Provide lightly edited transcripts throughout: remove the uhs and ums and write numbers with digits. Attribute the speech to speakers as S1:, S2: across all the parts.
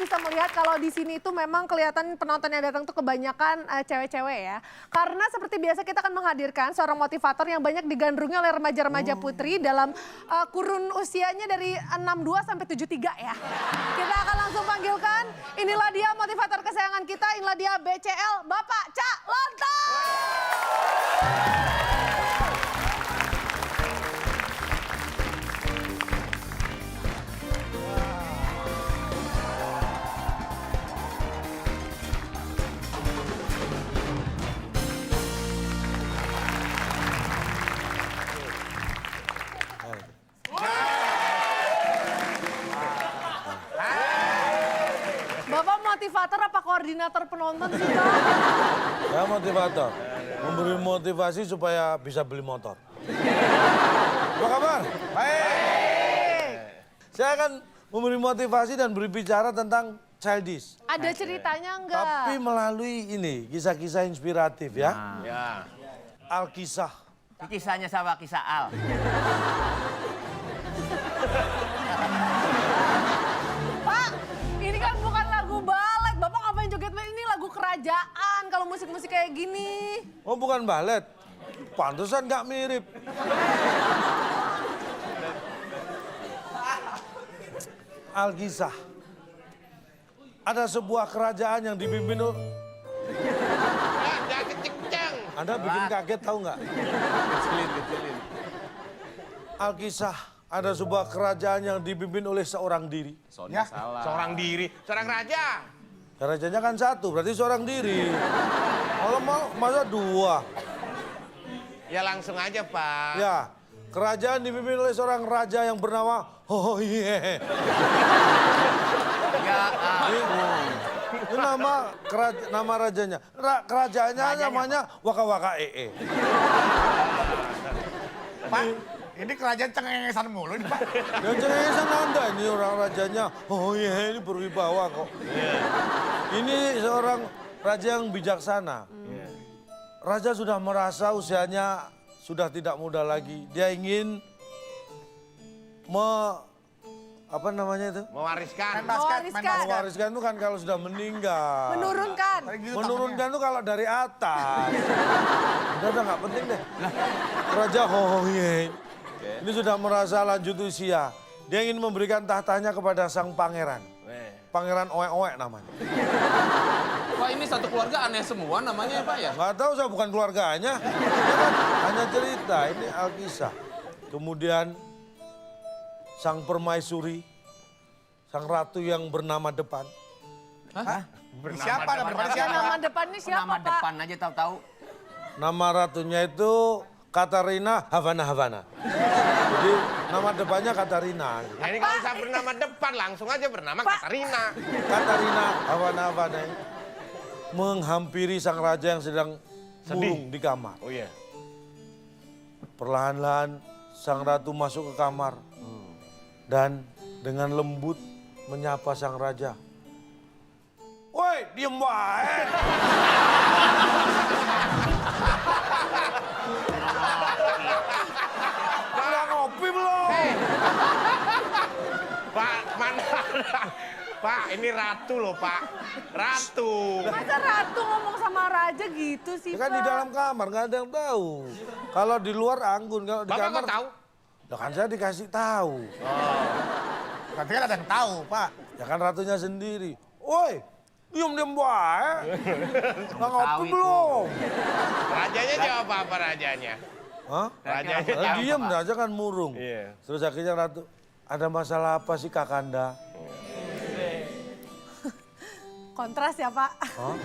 S1: bisa melihat kalau di sini itu memang kelihatan penonton yang datang tuh kebanyakan cewek-cewek ya. Karena seperti biasa kita akan menghadirkan seorang motivator yang banyak digandrungi oleh remaja-remaja putri dalam kurun usianya dari 62 sampai 73 ya. Kita akan langsung panggilkan, inilah dia motivator kesayangan kita, inilah dia BCL, Bapak Cak Lontong. Bapak motivator apa koordinator penonton sih, Pak?
S2: Saya motivator, memberi motivasi supaya bisa beli motor. Apa kabar? Baik. Saya akan memberi motivasi dan berbicara tentang childish.
S1: Ada ceritanya enggak?
S2: Tapi melalui ini, kisah-kisah inspiratif ya.
S3: Ya.
S2: Alkisah.
S3: Kisahnya sama kisah Al.
S1: Pak, ini kan bukan lagu balet. Bapak ngapain joget? Ini lagu kerajaan kalau musik-musik kayak gini.
S2: Oh bukan balet, pantesan nggak mirip. Alkisah. Ada sebuah kerajaan yang dipimpin
S4: Jangan kenceng.
S2: Anda bikin kaget tahu nggak?
S4: Kecilin.
S2: Alkisah, ada sebuah kerajaan yang dipimpin oleh seorang diri.
S4: Ya, seorang diri, seorang raja.
S2: Rajanya kan satu, berarti seorang diri. Kalau mau masa dua?
S4: Ya langsung aja, Pak.
S2: Ya, kerajaan dipimpin oleh seorang raja yang bernama Oh Iya.
S3: Ya,
S2: Itu nama rajanya. Kerajaannya namanya Waka Waka Ee.
S5: Pak, ini kerajaan cengengesan mulu nih, Pak.
S2: Yang cengengesan Anda ini orang rajanya. Oh iya, ini berwibawa kok. Ini seorang raja yang bijaksana. Raja sudah merasa usianya sudah tidak muda lagi. Dia ingin apa namanya itu?
S4: Mewariskan.
S2: Mewariskan itu kan kalau sudah meninggal.
S1: Menurunkan.
S2: Menurunkan itu kalau dari atas. Udah nggak penting deh. Raja Hohoye ini sudah merasa lanjut usia. Dia ingin memberikan tahtanya kepada sang pangeran. Pangeran Oek-Oek namanya.
S6: Pak ini satu keluarga aneh semua namanya ya Pak ya?
S2: Nggak tahu, saya bukan keluarganya. Dia kan hanya cerita, ini Alkisah. Kemudian sang permaisuri, sang ratu yang bernama Depan.
S5: Siapa nama siapa?
S1: Nama depannya siapa,
S3: nama
S1: Pak?
S3: depan aja tahu-tahu.
S2: Nama ratunya itu Katarina Havana. Jadi nama depannya Katarina.
S4: Nah ini kalau usah bernama depan, langsung aja bernama Katarina.
S2: Katarina Havana menghampiri sang raja yang sedang murung di kamar.
S4: Oh iya.
S2: Perlahan-lahan sang ratu masuk ke kamar dan dengan lembut menyapa sang raja. Woi, diem wae. Udah ngopi belum?
S4: Pak, mana? Pak, ini ratu loh, Pak. Ratu.
S1: Masa ratu ngomong sama raja gitu sih,
S2: Ya kan
S1: Pak?
S2: di dalam kamar nggak ada yang tahu. Kalau di luar anggun, kalau di
S4: Bapak
S2: kamar.
S4: kok tahu?
S2: Ya kan saya dikasih tahu.
S5: Berarti kan ada yang tahu, Pak.
S2: Ya kan ratunya sendiri. Woi, diem wae. Nggak ngopi
S3: itu.
S2: belum?
S4: Rajanya jawab apa rajanya?
S2: Hah?
S4: Rajanya
S2: Nah,
S4: jawab
S2: diem,
S4: apa?
S2: raja kan murung.
S4: Iya.
S2: Terus akhirnya ratu, ada masalah apa sih Kakanda?
S1: Kontras ya, Pak?
S2: Hah?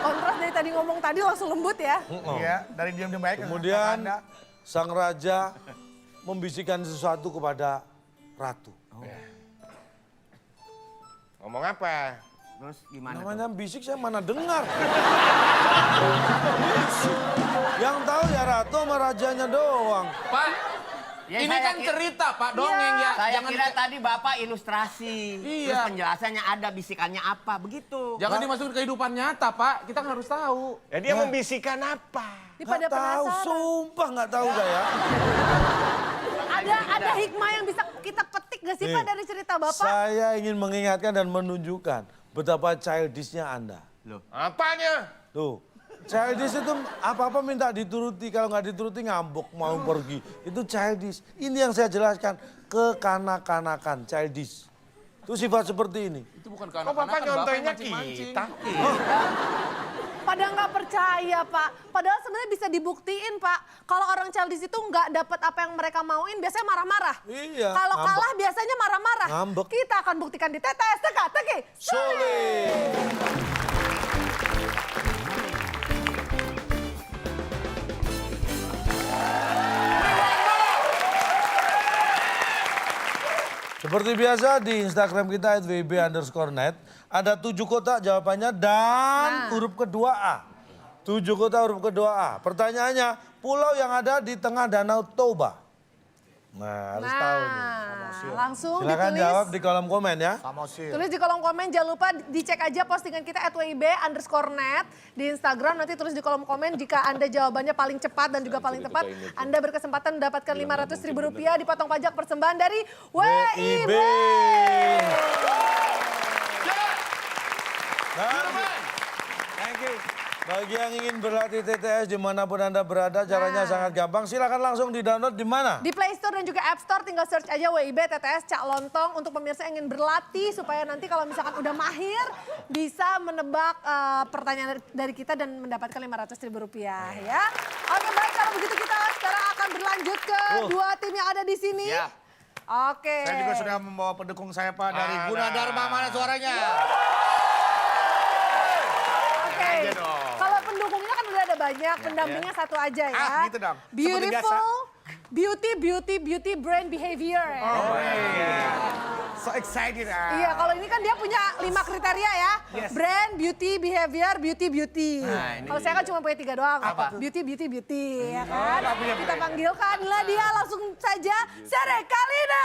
S1: Kontras dari tadi ngomong tadi langsung lembut ya?
S5: Iya, dari diam-diam baik.
S2: Kemudian
S5: Anda.
S2: sang raja membisikkan sesuatu kepada ratu.
S4: Ngomong apa?
S3: Terus gimana tuh?
S2: Namanya bisik saya mana dengar. Bisik. Yang tahu ya ratu sama rajanya doang.
S6: Pak,
S3: Ya,
S6: ini
S3: saya
S6: kan
S3: kira-
S6: cerita Pak, dongeng ya.
S3: Saya
S6: Jangan
S3: kira tadi Bapak ilustrasi.
S6: Iya.
S3: Terus penjelasannya ada, bisikannya apa, begitu.
S6: Jangan dimasukin ke kehidupan nyata Pak, kita kan harus tahu.
S4: Ya dia membisikkan apa?
S1: Ini pada
S2: Nggak tahu,
S1: penasaran.
S2: sumpah nggak tahu saya.
S1: Ada hikmah yang bisa kita petik gak sih, Pak,
S2: Nih,
S1: dari cerita Bapak?
S2: Saya ingin mengingatkan dan menunjukkan betapa childish-nya Anda.
S4: Apanya?
S2: Tuh, childish itu apa-apa minta dituruti, kalau nggak dituruti ngambek mau pergi. Itu childish. Ini yang saya jelaskan, kekanak-kanakan, childish. Itu sifat seperti ini.
S6: Itu bukan
S4: Kok
S6: karena
S4: Bapak nyontoinnya
S6: mancing-mancing.
S4: kita?
S1: Pada nggak percaya, Pak. Padahal sebenarnya bisa dibuktiin, Pak. Kalau orang childish itu nggak dapat apa yang mereka mauin, biasanya marah-marah.
S2: Iya,
S1: Kalau
S2: ngambek.
S1: kalah biasanya marah-marah.
S2: Ngambek.
S1: Kita akan buktikan di TTS teka-teki.
S2: Solid. Seperti biasa di Instagram kita @wib_net ada 7 kotak jawabannya dan huruf kedua A. 7 kotak huruf kedua A. Pertanyaannya, pulau yang ada di tengah Danau Toba. Nah, harus tahu nih.
S1: Langsung
S2: Silakan
S1: ditulis.
S2: jawab di kolom komen ya.
S5: Samosir.
S1: Tulis di kolom komen, jangan lupa dicek aja postingan kita @wib_net di Instagram. Nanti tulis di kolom komen jika Anda jawabannya paling cepat dan juga paling tepat. Anda berkesempatan mendapatkan Rp500.000 dipotong pajak persembahan dari WIB.
S2: Thank you. Bagi yang ingin berlatih TTS dimanapun Anda berada, caranya sangat gampang. Silakan langsung di-download di mana?
S1: Di Play Store dan juga App Store tinggal search aja WIB TTS Cak Lontong untuk pemirsa yang ingin berlatih supaya nanti kalau misalkan udah mahir bisa menebak pertanyaan dari kita dan mendapatkan Rp500.000 ya. Oke baik, kalau begitu kita sekarang akan berlanjut ke dua tim yang ada di sini.
S3: Siap.
S1: Oke.
S5: Saya juga sudah membawa pendukung saya Pak dari Gunadarma, mana suaranya?
S1: Oke.
S5: Aja dong.
S1: Kalau pendukungnya kan udah ada banyak, pendampingnya satu aja ya.
S5: Ah, gitu dong. Seperti
S1: Beautiful, beauty, brain behavior ya.
S5: Oh iya. So excited.
S1: Iya, kalau ini kan dia punya 5 kriteria ya.
S5: Yes.
S1: Brand, beauty, behavior, beauty.
S3: Nah, ini.
S1: Kalau saya kan cuma punya 3 doang.
S3: Apa?
S1: Beauty, ya kan.
S5: nggak punya
S1: Kita
S5: brand.
S1: panggilkanlah dia langsung saja, Sere Kalina.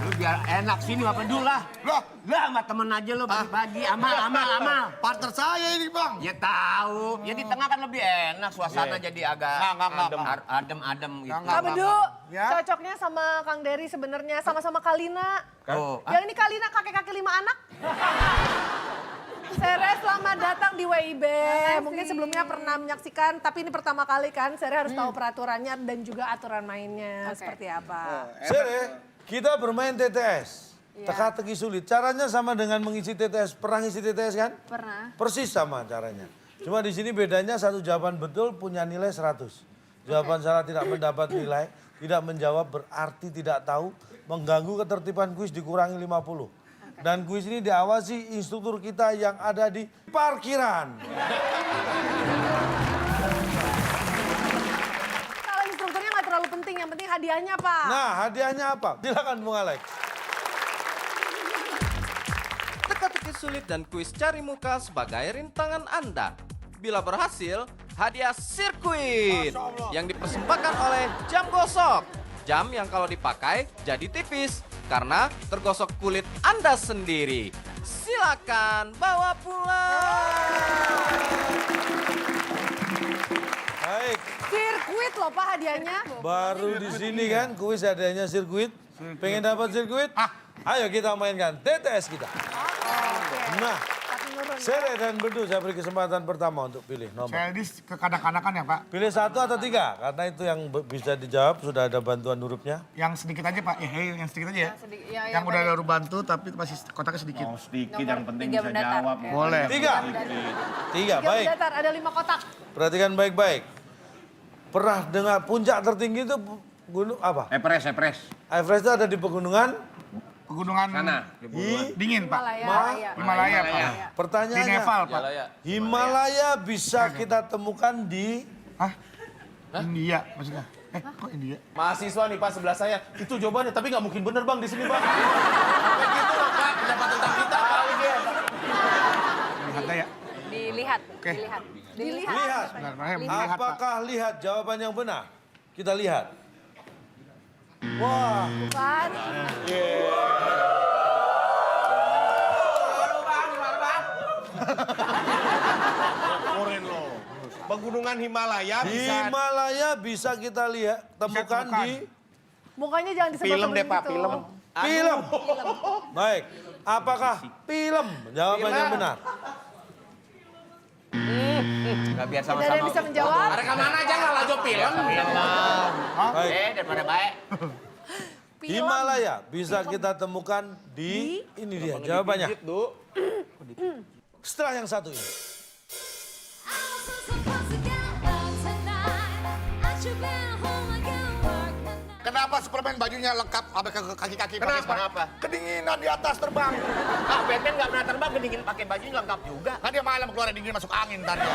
S3: Lu biar enak sini apa dulu lah.
S5: Loh,
S3: Lah sama temen aja lo bagi-bagi. Amal.
S5: partner saya ini Bang.
S3: Ya tahu. Ya di tengah kan lebih enak. Suasana jadi agak
S5: Nggak.
S3: adem gitu.
S1: Kak Bedu,
S5: Ya.
S1: cocoknya sama Kang Dery sebenarnya, sama-sama Kalina.
S3: Oh,
S1: Yang ini Kalina kakek-kakek 5 anak. Sere selamat datang di WIB. Mungkin sebelumnya pernah menyaksikan, tapi ini pertama kali kan. Sere harus tahu peraturannya dan juga aturan mainnya seperti apa.
S2: Sere, kita bermain TTS. Teka-teki sulit. Caranya sama dengan mengisi TTS. Pernah ngisi TTS kan?
S7: Pernah.
S2: Persis sama caranya. Cuma di sini bedanya satu jawaban betul punya nilai 100. Jawaban salah tidak mendapat nilai, tidak menjawab berarti tidak tahu, mengganggu ketertiban kuis dikurangi 50. Dan kuis ini diawasi instruktur kita yang ada di parkiran.
S1: Kalau instrukturnya nggak terlalu penting, yang penting hadiahnya Pak.
S2: Nah, hadiahnya apa? Silakan Bung Alex.
S8: Teka-teki sulit dan kuis cari muka sebagai rintangan Anda. Bila berhasil, hadiah sirkuit yang dipersembahkan oleh jam gosok. Jam yang kalau dipakai jadi tipis karena tergosok kulit Anda sendiri. Silakan bawa pulang.
S2: Baik,
S1: Sirkuit loh Pak hadiahnya.
S2: baru di sini kan kuis hadiahnya sirkuit. Pengen dapat sirkuit? Ayo kita mainkan TTS kita. Nah,
S1: Tapi nurun.
S2: Sere dan Bedu saya beri kesempatan pertama untuk pilih nomor.
S5: Childish kekanak-kanakan ya Pak.
S2: Pilih 1 atau 3, karena itu yang bisa dijawab, sudah ada bantuan hurufnya.
S5: Yang sedikit aja Pak, yang sedikit aja ya.
S7: Yang
S5: Yang udah ada bantu tapi masih kotaknya sedikit.
S9: Sedikit yang penting
S7: tiga
S9: bisa
S7: mendatar.
S9: jawab.
S7: Ya.
S5: Boleh.
S2: 3, baik.
S1: Datar, ada 5 kotak.
S2: Perhatikan baik-baik. Pernah dengar puncak tertinggi itu gunung apa?
S9: Everest.
S2: Everest itu ada di pegunungan.
S5: Pegunungan
S9: Sana.
S5: dingin Pak.
S1: Himalaya.
S5: Himalaya Pak. Di
S2: Pertanyaannya,
S5: Nepal Pak.
S2: Himalaya bisa kita temukan di...
S5: Hah? India maksudnya. Kok India?
S6: Mahasiswa nih Pak sebelah saya. Itu jawabannya, tapi nggak mungkin bener Bang di sini Bang. Begitu loh Pak, pendapat tentang kita.
S5: Lihat ya.
S7: Dilihat.
S5: Oke.
S2: Lihat.
S5: Benar, melihat Pak.
S2: Apakah lihat jawaban yang benar? Kita lihat. Wah,
S1: Bukan.
S4: Koren lo. Pegunungan Himalaya bisa...
S2: Himalaya bisa kita lihat, temukan di
S1: Mukanya jangan disebut-sebut
S5: Film deh, Pak,
S1: gitu.
S5: film.
S2: film. Baik, apakah film? Jawabannya
S4: Film.
S2: benar.
S3: Gak biar
S1: Tidak ada yang
S3: sama-sama.
S1: bisa menjawab.
S4: Rekaman aja nggak lanjut film.
S2: Baik,
S3: Daripada baik.
S1: Film.
S2: Himalaya bisa kita temukan di ini dia jawabannya. Setelah yang satu ini.
S5: Kenapa Superman bajunya lengkap sampai ke kaki-kaki?
S3: Kenapa?
S5: Kedinginan di atas terbang.
S3: Ah, Batman nggak pernah terbang, kedingin pakai baju lengkap juga.
S5: Kan dia malam keluar dingin masuk angin tadi.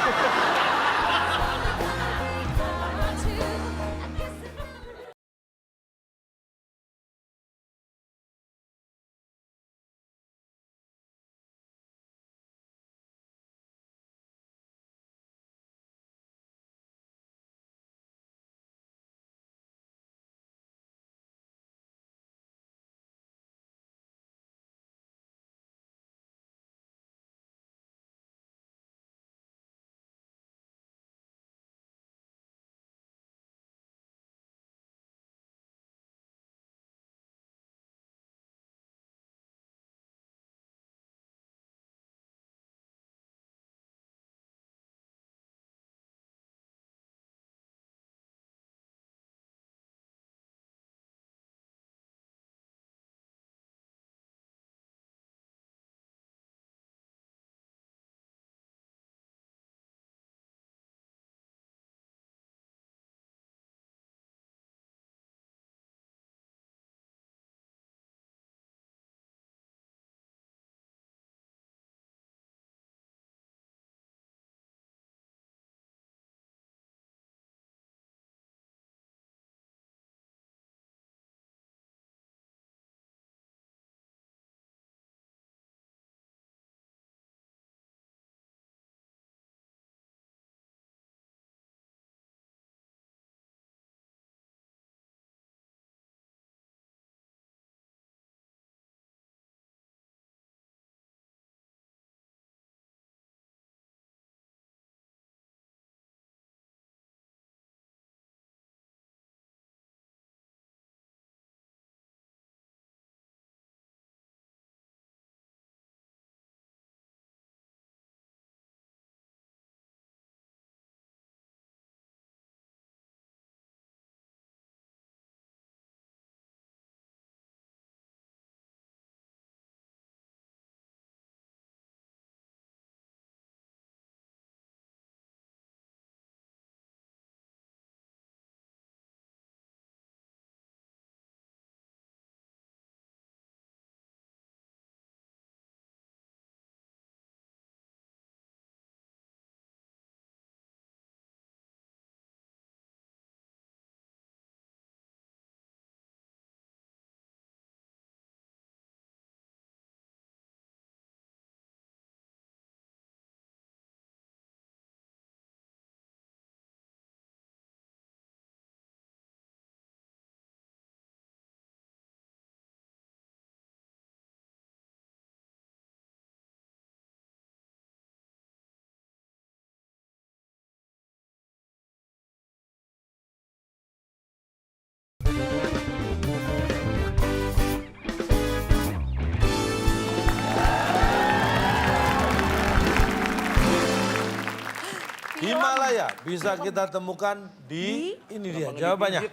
S2: Himalaya bisa kita temukan di ini dia jawabannya.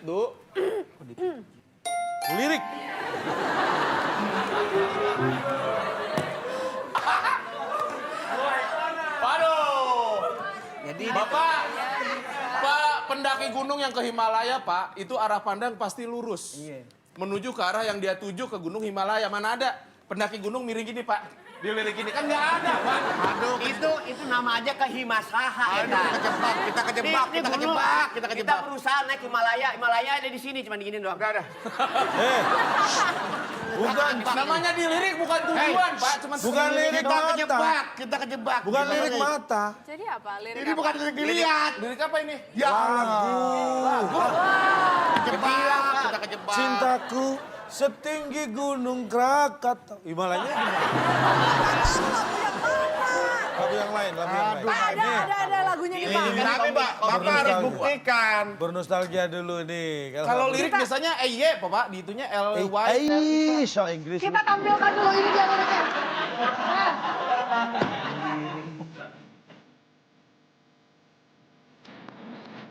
S2: Lirik.
S6: Waduh.
S3: Jadi
S6: Bapak, Pak pendaki gunung yang ke Himalaya, Pak, itu arah pandang pasti lurus. Menuju ke arah yang dia tuju ke Gunung Himalaya. Mana ada pendaki gunung miring gini, Pak. Dia lirik gini, kan nggak ada, Pak.
S5: Aduh,
S3: Itu nama aja kehimasaha
S5: aduh, kejebak, kita kejebak,
S3: Ini
S5: kita
S3: gunung.
S5: kejebak, kita
S3: Kita
S5: kejebak.
S3: berusaha naik Himalaya. Himalaya ada di sini, cuma diginin doang.
S5: Udah, udah.
S2: Bukan,
S6: Namanya dilirik bukan tujuan, Pak. Cuma
S2: bukan lirik
S5: Kita
S2: mata.
S5: kejebak, kita kejebak.
S2: Bukan
S5: Gimana
S2: lirik
S5: nih?
S2: mata.
S1: Jadi apa? Lirik
S5: Ini bukan lirik dilihat.
S6: lirik apa ini?
S5: Ya Allah. Kejebak, kita kejebak.
S2: Cintaku setinggi gunung Krakatau. Himalaya gimana? Lagu yang lain, lagu yang lain.
S1: Pak, ada lagunya nih, Pak.
S4: Tapi Pak, Bapak harus buktikan.
S2: Bernostalgia dulu nih.
S6: Kalau lirik biasanya EY, Pak, di itunya LY.
S2: so Inggris.
S1: Kita tampilkan dulu ini dia liriknya.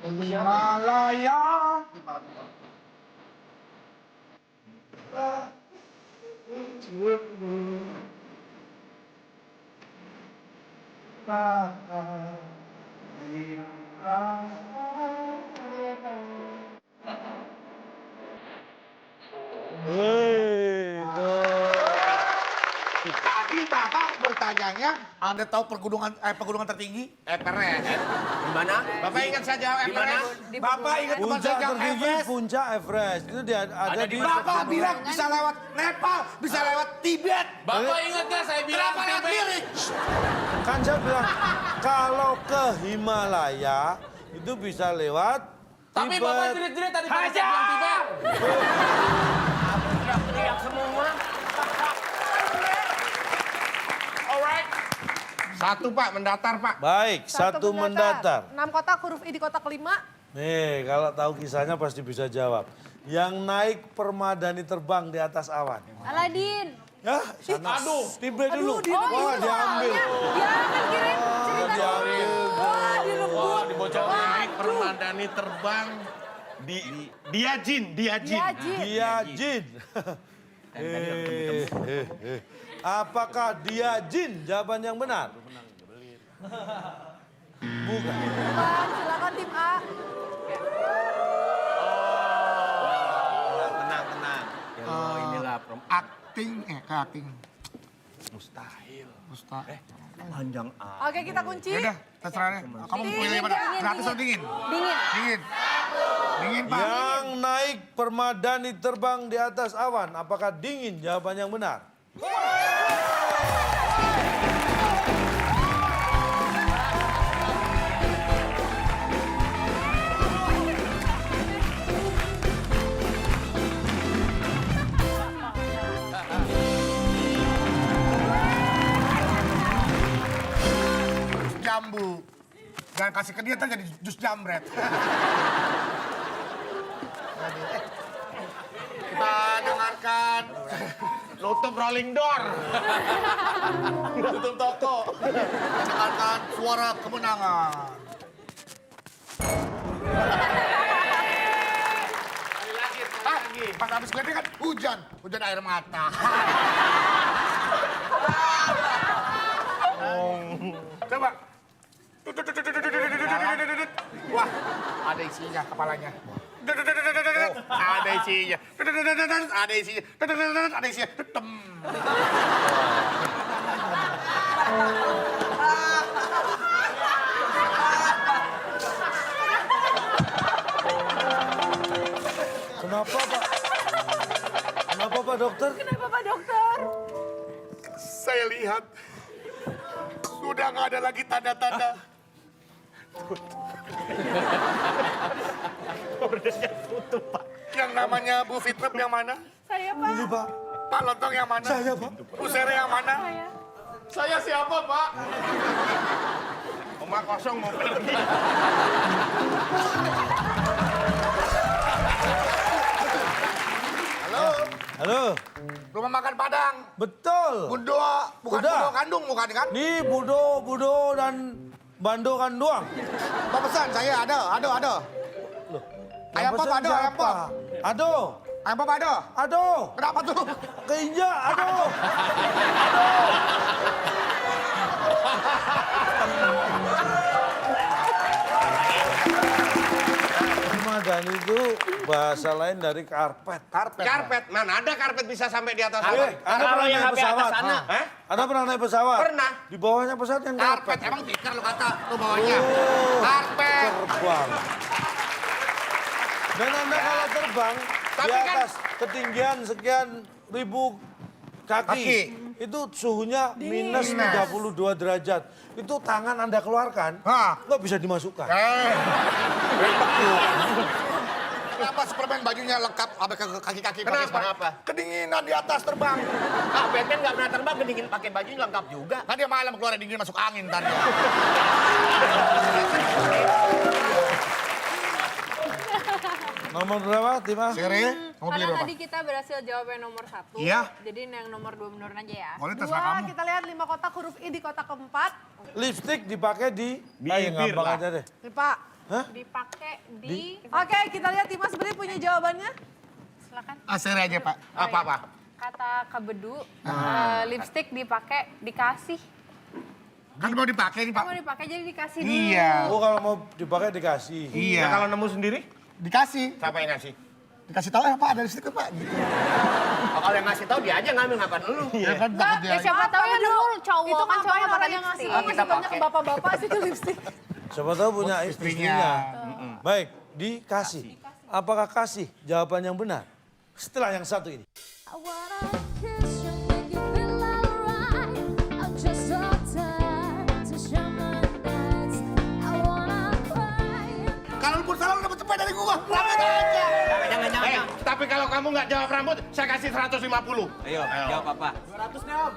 S5: Himalaya. Tadi Bapak bertanyanya, Anda tahu pegunungan tertinggi?
S4: Everest.
S3: Di mana?
S4: Bapak ingat saja
S3: Di mana?
S4: Everest?
S5: Bapak ingat tempat
S2: Puncak
S5: saya
S2: tertinggi,
S5: Everest?
S2: puncak Everest. Itu dia ada di...
S5: Bapak bilang bisa lewat Nepal, bisa lewat Tibet.
S6: Bapak ingat nggak saya bilang
S5: Kenapa lewat lirik?
S2: Kan saya bilang, kalau ke Himalaya, itu bisa lewat
S6: Tapi
S2: Tibet.
S6: Bapak jerit-jerit tadi pada saya bilang Tibet.
S3: Teriak semua.
S4: Alright. Satu Pak, mendatar Pak.
S2: Baik, satu mendatar.
S1: 6 kotak, huruf I di kotak 5.
S2: Nih, kalau tahu kisahnya pasti bisa jawab. Yang naik permadani terbang di atas awan.
S1: Aladin.
S2: Ya, sana.
S6: Aduh.
S2: Tibet dulu.
S1: Aduh,
S2: Wah, diambil.
S1: Ya kan kirain cerita
S2: diambil.
S1: Wah, direbut.
S6: dibocorin.
S4: Naik permadani terbang di dia jin.
S1: Ya, Jin.
S2: Dia jin. Apakah dia jin? Jawaban yang benar. Bukan.
S1: Bang, silakan tim A.
S3: Tenang. Inilah
S5: Acting, acting. Mustahil.
S3: panjang A.
S1: Oke, kita kunci.
S5: Ya udah, terserah deh. Kamu pilih mana? Gratis atau dingin?
S1: Dingin.
S5: Dingin. Dingin, Pak.
S2: Yang naik permadani terbang di atas awan. Apakah dingin? Jawaban yang benar.
S5: Jambu. Jangan kasih ke dia, ntar jadi jus jambret. Kita dengarkan.
S4: Tutup rolling door.
S6: Tutup toko.
S5: Kita dengarkan suara kemenangan. Pas habis gue kan hujan air mata. Coba. Wah, ada isinya kepalanya. Ada isinya. Ada isinya. Ada isinya. Tem.
S2: Kenapa, Pak? Kenapa, Pak Dokter?
S1: Kenapa Pak Dokter?
S5: Saya lihat sudah nggak ada lagi tanda-tanda. Yang namanya Bu Fitnep yang mana?
S1: Saya Pak.
S2: Ini, Pak.
S5: Pak Lontong yang mana?
S2: Saya, Pak.
S5: Bu Sere yang mana?
S1: Saya.
S6: Saya siapa, Pak?
S4: Omah kosong mau pergi.
S5: Halo,
S2: Halo.
S5: rumah makan Padang.
S2: Betul.
S5: Budo, bukan
S2: Udah.
S5: Budo Kandung, bukan kan?
S2: Ini Budo dan Bando kan doang.
S5: Pak pesan saya ada. Ayam pop
S2: Pesan
S5: ada, ayam
S2: siapa?
S5: pop.
S2: Ado.
S5: Ayam pop ada.
S2: Ado.
S5: Kenapa tuh?
S2: Keinjak, ado. Permadani Dandan itu bahasa lain dari karpet.
S4: Karpet, mana ada karpet bisa sampai di atas
S2: Anda pernah
S3: yang
S2: naik
S3: sampai atas
S2: pesawat?
S3: sana.
S4: Hah?
S2: Anda pernah naik pesawat?
S4: Pernah.
S2: Di bawahnya pesawat kan
S5: Karpet,
S2: karpet.
S5: emang tikar lo kata tuh bawahnya.
S2: Oh,
S5: Karpet.
S2: terbang. Dan Anda kalau terbang di
S4: Tapi kan-
S2: atas ketinggian sekian ribu kaki, itu suhunya minus 32 derajat. Itu tangan Anda keluarkan,
S5: Hah.
S2: nggak bisa dimasukkan.
S5: Kenapa Superman bajunya lengkap sampai ke kaki-kaki? pakai
S4: Kenapa?
S5: sepatu? Kedinginan di atas terbang.
S3: Ah, Batman nggak pernah terbang, kedingin pakai baju lengkap juga.
S5: Tadi malam keluar dingin masuk angin tadi.
S2: Nomor berapa, Tima?
S5: Siri, kamu pilih
S7: Karena
S5: berapa?
S7: tadi kita berhasil jawab yang nomor 1.
S5: Iya.
S7: Jadi yang nomor 2 beneran aja ya.
S5: Boleh terserah
S1: Dua,
S5: kamu.
S1: kita lihat 5 kotak huruf I di kotak keempat.
S2: Lipstick dipakai di... Ayo,
S4: Bibir
S2: gampang
S4: lah.
S2: aja deh.
S1: Nih, Pak.
S7: Dipakai di...
S1: Oke, kita lihat Dimas sebenarnya punya jawabannya.
S7: Silakan.
S5: Siri aja, Pak. Apa-apa?
S7: Kata kebedu, lipstick dipakai dikasih.
S5: Kan mau dipakai nih, Pak.
S7: Kamu dipakai jadi dikasih dulu.
S5: Iya.
S2: Oh, kalau mau dipakai dikasih.
S5: Iya.
S4: Ya, kalau nemu sendiri,
S5: Dikasih.
S4: siapa yang ngasih?
S5: Dikasih tahu Pak, ada listrik Pak. Gitu.
S3: Oh, kalau yang ngasih tahu dia aja ngambil, ngapain lu?
S5: Ya kan takut dia.
S7: Ya siapa tahu yang nemu cowok
S1: Itu
S7: kan cowok
S1: ngapain
S7: pakai
S1: orang yang ngasih?
S7: lipstick.
S1: Masih banyak ke bapak-bapak sih tuh lipstick.
S2: Siapa tahu punya
S5: istrinya.
S2: istrinya. Baik, dikasih. Apakah kasih jawaban yang benar? Setelah yang satu ini.
S9: I wanna kiss you, make you feel alright. I'm just so tired to share my nights. I wanna cry.
S5: Kalau lu pun salah lu dapat cepet dari gua. Rambut aja.
S3: Jangan.
S4: Tapi kalau kamu nggak jawab rambut, saya kasih 150.
S3: Ayo, jawab apa? 200 nih, Om.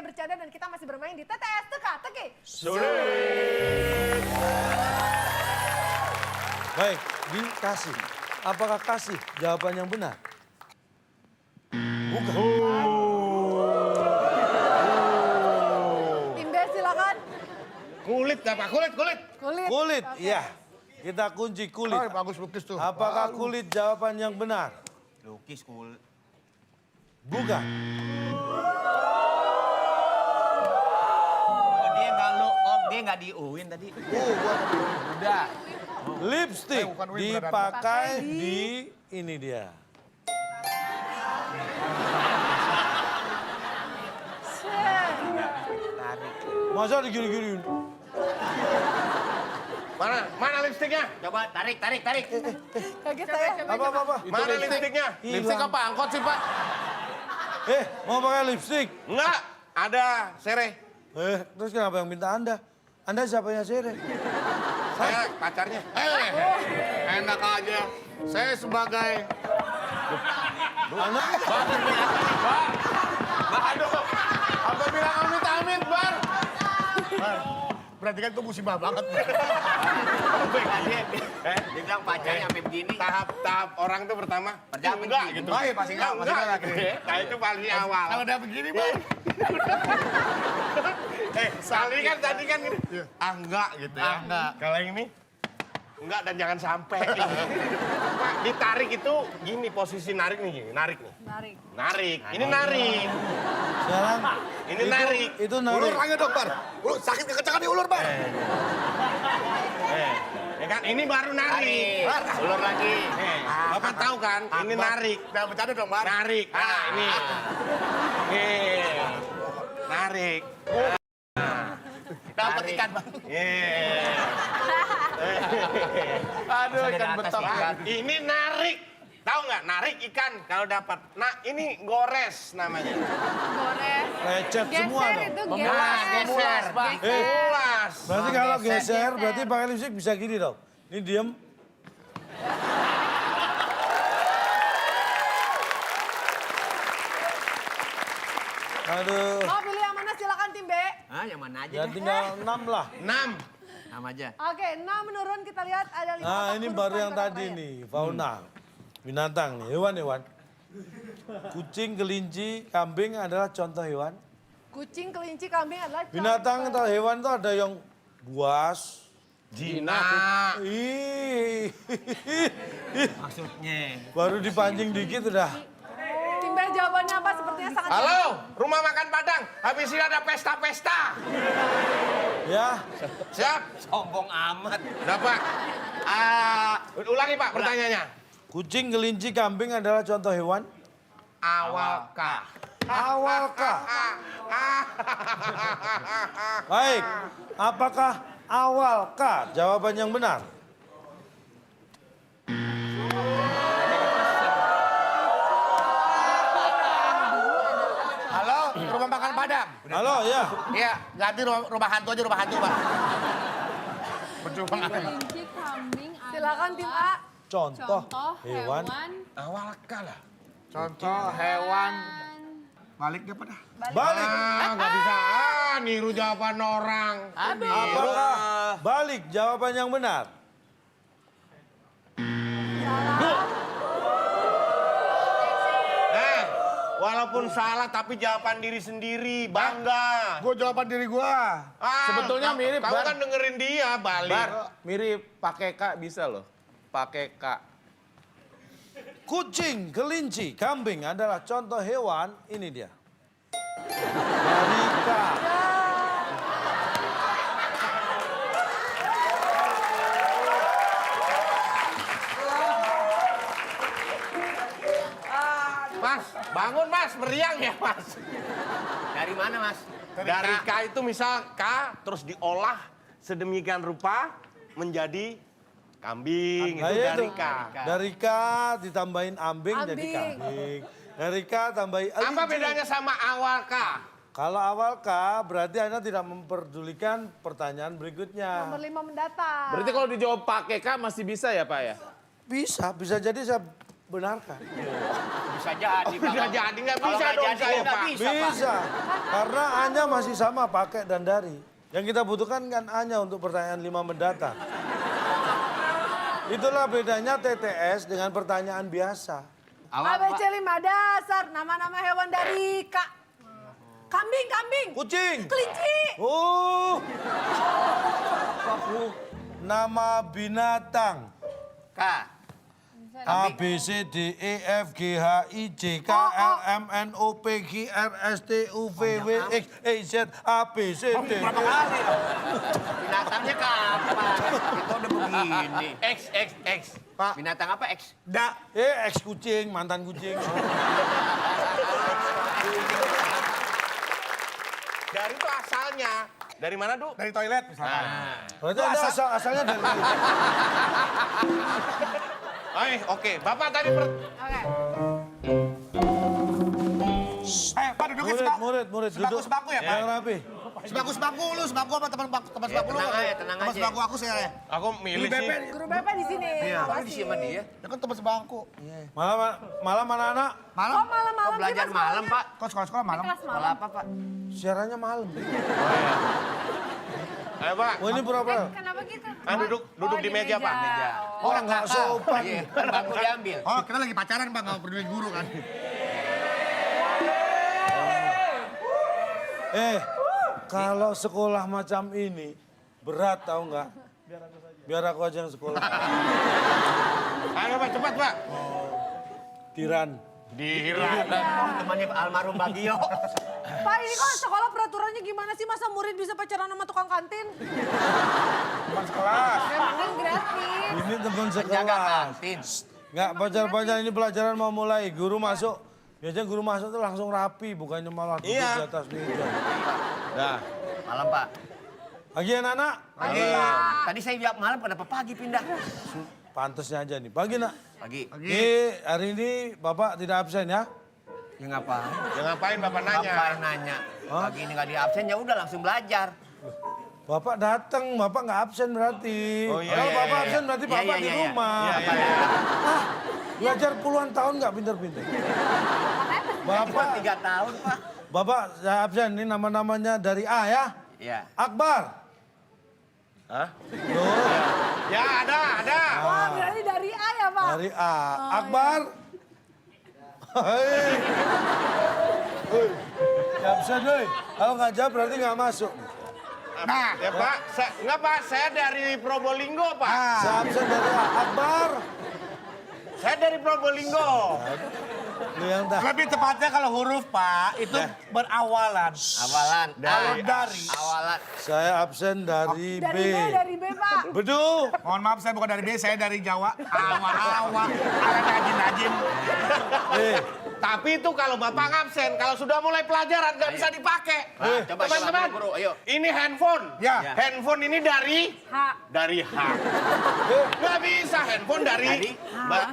S1: bercanda dan kita masih bermain di TTS Teka-Teki.
S2: Baik, dikasih. Apakah kasih jawaban yang benar? Bukan.
S1: Tim B silakan.
S4: Kulit apa? Kulit.
S1: Kulit.
S2: Kulit,
S1: Oke.
S2: iya. Kita kunci kulit.
S5: Oh, bagus lukis tuh.
S2: Apakah kulit jawaban yang benar?
S3: Lukis kulit.
S2: Bukan.
S3: Dia nggak diuin tadi.
S4: Udah.
S2: Lipstick
S5: bukan Win,
S2: dipakai di ini dia. Masa digini-gini?
S4: Mana lipstiknya?
S3: Coba tarik.
S1: Kaget saya.
S2: Apa?
S4: Mana lipstiknya?
S6: Lipstick apa angkot sih, Pak?
S2: Mau pakai lipstick?
S4: Enggak, ada sere.
S2: Terus kenapa yang minta Anda? Anda siapa yang sere?
S4: Saya pacarnya.
S5: Enak aja. Saya sebagai
S2: Anda?
S4: Aduh, apa bilang amit-amit, Bar?
S5: berarti kan itu musibah banget.
S3: Dia bilang pacarnya sampai begini.
S4: Tahap orang tuh pertama,
S3: Pertama
S4: enggak
S3: begini.
S4: gitu.
S5: Oh iya, pasti enggak, masih enggak.
S4: Nah itu paling awal.
S5: Kalau udah begini, Bang.
S4: Tadi kan gini. Enggak gitu ya.
S5: Enggak.
S4: Kalau yang ini, enggak dan jangan sampai. Pak, ditarik itu gini, posisi narik nih gini, narik nih. Narik. Ini narik.
S2: Sekarang
S4: Ini narik.
S2: itu
S5: Ulur
S2: narik.
S5: lagi dong, Bar. Ulur sakit kekencangan di ulur, Bar.
S4: Ya kan, ini baru narik.
S3: Ulur lagi.
S4: Bapak tahu kan, ini narik.
S5: Udah bercanda dong, Bar.
S4: Narik. Nah, ini. Narik.
S5: Dapat ikan, Bang.
S6: Aduh, ikan
S3: Ada atas
S6: betok.
S3: ikan.
S4: Ini narik. Tahu nggak? Narik ikan kalau dapat. Nah, ini gores namanya.
S7: Gores.
S2: Lecet semua
S7: Geser
S2: dong.
S7: itu
S3: Memulas, geser.
S4: Ulas.
S2: Berarti kalau geser, berarti pakai lipstick bisa gini dong. Ini diem. Aduh.
S1: Mau pilih yang mana silakan tim B.
S3: Yang mana aja
S2: Ya
S3: deh.
S2: tinggal 6 lah.
S4: 6.
S3: Nama aja.
S1: Oke, 6 menurun kita lihat ada 5
S2: Nah ini baru yang tadi nih, fauna. Binatang nih, hewan-hewan. Kucing, kelinci, kambing adalah contoh hewan.
S1: Kucing, kelinci, kambing adalah
S2: Binatang atau hewan itu ada yang buas.
S4: Jinak.
S2: Ih,
S3: Maksudnya.
S2: baru dipancing dikit udah.
S1: Tim B jawabannya apa? Sepertinya sangat
S4: Halo, rumah makan Padang. Habis ini ada pesta-pesta.
S2: Ya,
S4: Siap?
S3: Sombong amat.
S4: Dapat. Ulangi Pak pertanyaannya.
S2: kucing, kelinci, kambing adalah contoh hewan.
S4: Awalkah?
S2: Awalkah? Baik, apakah awalkah jawaban yang benar?
S5: Halo, rumah makan Padang.
S2: Halo, ya.
S5: Iya, ganti rumah hantu aja, rumah hantu, Bang.
S7: kelinci, kambing,
S1: Silakan tim A.
S2: Contoh hewan.
S4: Awalkah lah.
S5: Contoh hewan. Balik dia pada.
S2: Balik.
S4: Nggak bisa. Niru jawaban orang.
S2: Apakah balik jawaban yang benar?
S4: Walaupun salah tapi jawaban diri sendiri. Bangga.
S5: Gue jawaban diri gua.
S6: Sebetulnya mirip,
S4: Kamu
S6: Bar.
S4: kan dengerin dia balik.
S6: Bar, mirip pakai K bisa loh. Pakai K.
S2: Kucing, kelinci, kambing adalah contoh hewan. Ini dia. Marika.
S4: Mas, bangun Mas, meriang ya Mas.
S3: Dari mana mas?
S4: Dari K itu misal K terus diolah sedemikian rupa menjadi kambing.
S2: Nah,
S4: Itu dari
S2: itu.
S4: K.
S2: Dari K ditambahin ambing, jadi
S1: Ambing.
S2: kambing. Dari K tambahin
S4: Apa bedanya sama awal K?
S2: Kalau awal K berarti Anda tidak memperdulikan pertanyaan berikutnya.
S1: Nomor 5 mendatang.
S6: Berarti kalau dijawab pakai K masih bisa ya, Pak ya?
S2: Bisa jadi saya benarkah?
S3: Bisa jadi.
S4: Bisa jadi, nggak
S3: Kalau
S4: bisa
S3: nggak
S4: dong
S3: jadi,
S4: saya,
S3: nggak
S4: Pak.
S3: bisa, Pak.
S2: Bisa. Karena A-nya masih sama pakai dan dari. Yang kita butuhkan kan A-nya untuk pertanyaan 5 mendatang. Itulah bedanya TTS dengan pertanyaan biasa.
S1: ABC 5 dasar, nama-nama hewan dari Kak. Kambing, kambing.
S2: Kucing.
S1: Kelinci.
S2: Nama binatang.
S3: K.
S2: A, B, C, D, E, F, G, H, I, J, K, L, M, N, O, P, Q, R, S, T, U, V, W, X, Y, Z, A, B, C, D.
S3: Berapa kali? Binatangnya kapan? Kita udah begini.
S4: X.
S2: Pak.
S3: Binatang apa X?
S2: X kucing, mantan kucing.
S4: Dari itu asalnya. Dari mana, Du?
S5: Dari toilet misalkan.
S2: Berarti Anda asalnya dari...
S4: Oke. Bapak tadi
S1: Oke.
S5: Pak dudukin sebangku.
S2: Murid,
S5: Sebangku ya, Pak?
S2: Yang rapi.
S5: Sebangku lu, sebangku apa teman sebangku lu?
S3: tenang aja, tenang
S5: Teman
S3: aja.
S5: sebangku aku sih ya.
S4: Aku milih sih.
S1: Guru BP di sini.
S3: Apa di sama dia?
S5: Ya kan teman sebangku.
S2: Malam anak-anak,
S5: Malam?
S1: Oh malam-malam
S3: Oh, belajar
S1: sih, Mas,
S3: malam,
S1: soalnya.
S3: Pak.
S5: Kok sekolah malam?
S1: Kelas
S3: Sekolah
S1: malam.
S3: apa, Pak?
S2: siarannya malam.
S4: Ayo, Pak.
S2: Oh ini pura-pura.
S7: Kenapa gitu?
S4: Duduk di meja, Pak.
S3: Meja.
S2: Orang nggak sopan.
S3: Iya, bangku diambil.
S5: Oh, kita lagi pacaran, Bang, nggak peduli guru kan.
S2: Kalau sekolah macam ini berat tahu nggak? Biar aku aja yang sekolah.
S4: Ayo, Pak, cepat, Pak.
S2: Tiran.
S3: Temannya almarhum Bagio.
S1: Pak ini kok sekolah peraturannya gimana sih? Masa murid bisa pacaran sama tukang kantin?
S5: Teman sekelas.
S7: Makan gratis.
S2: Ini teman
S3: Jaga
S2: sekolah.
S3: kantin.
S2: Nggak pacar-pacar ini pelajaran mau mulai. Guru masuk. Biasanya guru masuk tuh langsung rapi, bukannya malah duduk
S4: Iya.
S2: di atas meja. Nah,
S3: Malam, Pak.
S2: pagi anak-anak.
S3: Tadi saya jawab malam, kenapa pagi pindah?
S2: Pantasnya aja nih. Pagi nak.
S3: Pagi.
S2: Hari ini Bapak tidak absen ya?
S3: Ya ngapain?
S4: Ya ngapain Bapak nanya?
S3: Ngapain nanya? Pagi ini nggak di absen, ya udah langsung belajar.
S2: Bapak datang, Bapak nggak absen berarti.
S4: Oh, iya,
S2: Kalau
S4: iya,
S2: Bapak
S4: iya.
S2: absen berarti
S3: Iya,
S2: Bapak
S3: iya,
S2: di
S3: iya.
S2: rumah.
S4: Iya, iya, iya.
S2: Belajar puluhan tahun nggak pinter-pinter.
S3: Cuma
S2: Bapak,
S3: 3 tahun, Pak.
S2: Bapak saya absen, ini nama-namanya dari A ya.
S3: Iya.
S2: Akbar.
S4: Hah?
S2: Loh,
S4: Ya, ada.
S1: Wah berarti dari A ya Pak?
S2: dari A. Akbar. Hei. Hei. Ya absen deh. Kalau nggak jawab berarti nggak masuk.
S4: Nah, ya Pak, enggak Pak, saya dari Probolinggo, Pak.
S2: Saya absen dari A. Akbar.
S4: Saya dari Probolinggo.
S2: Lu yang tahu.
S5: Lebih tepatnya kalau huruf, Pak, itu berawalan.
S3: Awalan.
S5: Dari.
S3: Awalan.
S2: Saya absen dari B.
S1: Dari B, dari B Pak.
S2: Betul.
S5: Mohon maaf, saya bukan dari B, saya dari Jawa. Awa-awa, ala najin-najin.
S4: Tapi itu kalau Bapak ngabsen, kalau sudah mulai pelajaran nggak bisa dipakai.
S3: Coba
S4: Teman-teman,
S3: guru, ayo.
S4: ini handphone.
S5: Ya.
S4: Handphone ini dari
S1: H.
S4: H. Nggak bisa handphone dari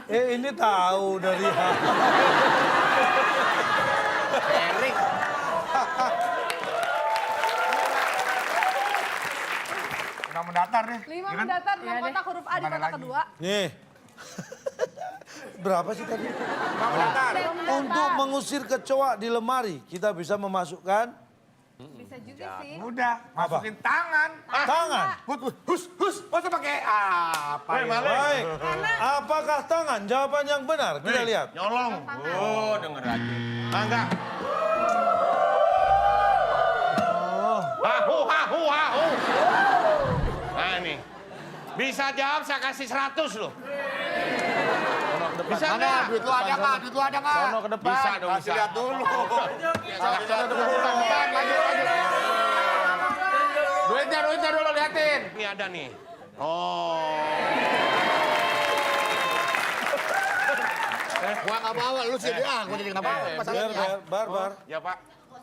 S2: Ini tahu dari H.
S3: Erik.
S5: Udah mendatar nih.
S1: 5 mendatar, 6 kotak huruf A di
S5: Gimana
S1: kotak
S5: lagi?
S1: kedua.
S2: Nih. Berapa sih tadi?
S5: Udah mendatar.
S2: Untuk mengusir kecoa di lemari, kita bisa memasukkan
S7: Bisa juga sih.
S5: Udah, masukin tangan.
S2: tangan.
S5: Hus, masa pakai apa ya?
S2: Baik. Apakah tangan? Jawaban yang benar. Kita lihat.
S4: nyolong. Oh, denger aja. Enggak. Hahu. Nah, ini. Bisa jawab, saya kasih 100 loh. Bisa nggak?
S5: Duit lu ada nggak? Duit lu ada nggak?
S6: Sono ke depan.
S4: Bisa dong, bisa.
S5: Lihat dulu.
S6: Duitnya dulu liatin.
S4: Ini ada nih. Oh.
S5: Gua nggak bawa, lu sih dia. Gua jadi nggak bawa.
S2: Bar.
S4: Ya, Pak.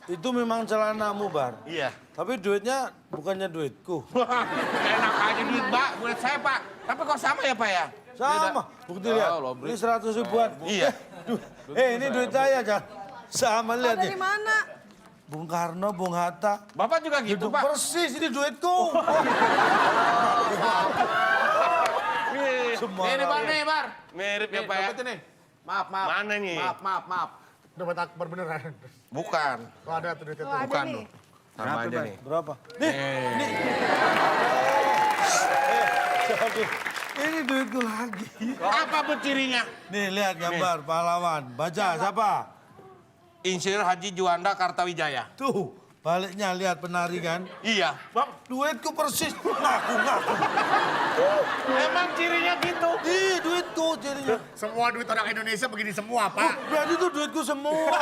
S2: Itu memang celanamu, Bar.
S4: Iya.
S2: Tapi duitnya bukannya duitku.
S4: Wah, enak aja duit, Pak. Buat saya, Pak. Tapi kok sama ya, Pak ya?
S2: Sama. Bukti lihat.
S6: Lobrik.
S2: Ini 100 ribuan.
S4: Iya.
S2: Ini duit saya, Jan. Sama lihat
S1: Dari
S2: nih.
S1: mana?
S2: Bung Karno, Bung Hatta.
S4: Bapak juga gitu, Pak.
S2: Persis ini duitku. Semua.
S6: Nih, Bar, nih, Bar.
S4: Mirip ya,
S6: Nih,
S4: Pak ya.
S6: dompetnya nih.
S5: Maaf.
S4: Mana nih?
S5: Maaf. Dompet Akbar beneran.
S4: Bukan.
S5: Oh, ada tuh duitnya
S1: Oh,
S5: tuh.
S1: ada
S4: Bukan
S1: nih.
S4: tuh. Sama aja nih.
S2: Berapa? Nih. Ini duitku lagi.
S4: Apa cirinya?
S2: Nih lihat gambar pahlawan. Baca siapa?
S4: Insinyur Haji Juanda Kartawijaya.
S2: Tuh, baliknya lihat penari kan.
S4: Iya.
S2: Duitku persis. Ngaku.
S4: Emang cirinya gitu?
S2: Ih, duitku jadinya.
S5: Semua duit orang Indonesia begini semua, Pak.
S2: Berarti itu duitku semua.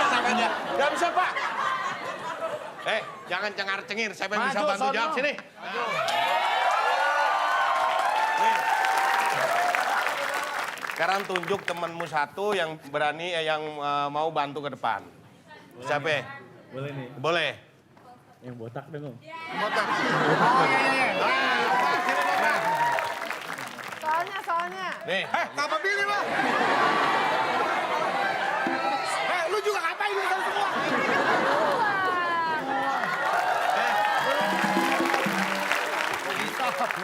S4: Sama aja. Gak bisa, Pak. Jangan cengar-cengir. Saya bisa bantu jawab sini. Nih. Sekarang tunjuk temanmu satu yang berani, yang mau bantu ke depan. Siapa?
S6: Boleh nih.
S4: Boleh.
S6: Yang botak dong.
S4: Botak.
S5: Oh, iya.
S1: Soalnya.
S4: Nih.
S5: Ngapa pilih lo? Lu juga ngapain lu tahu semua?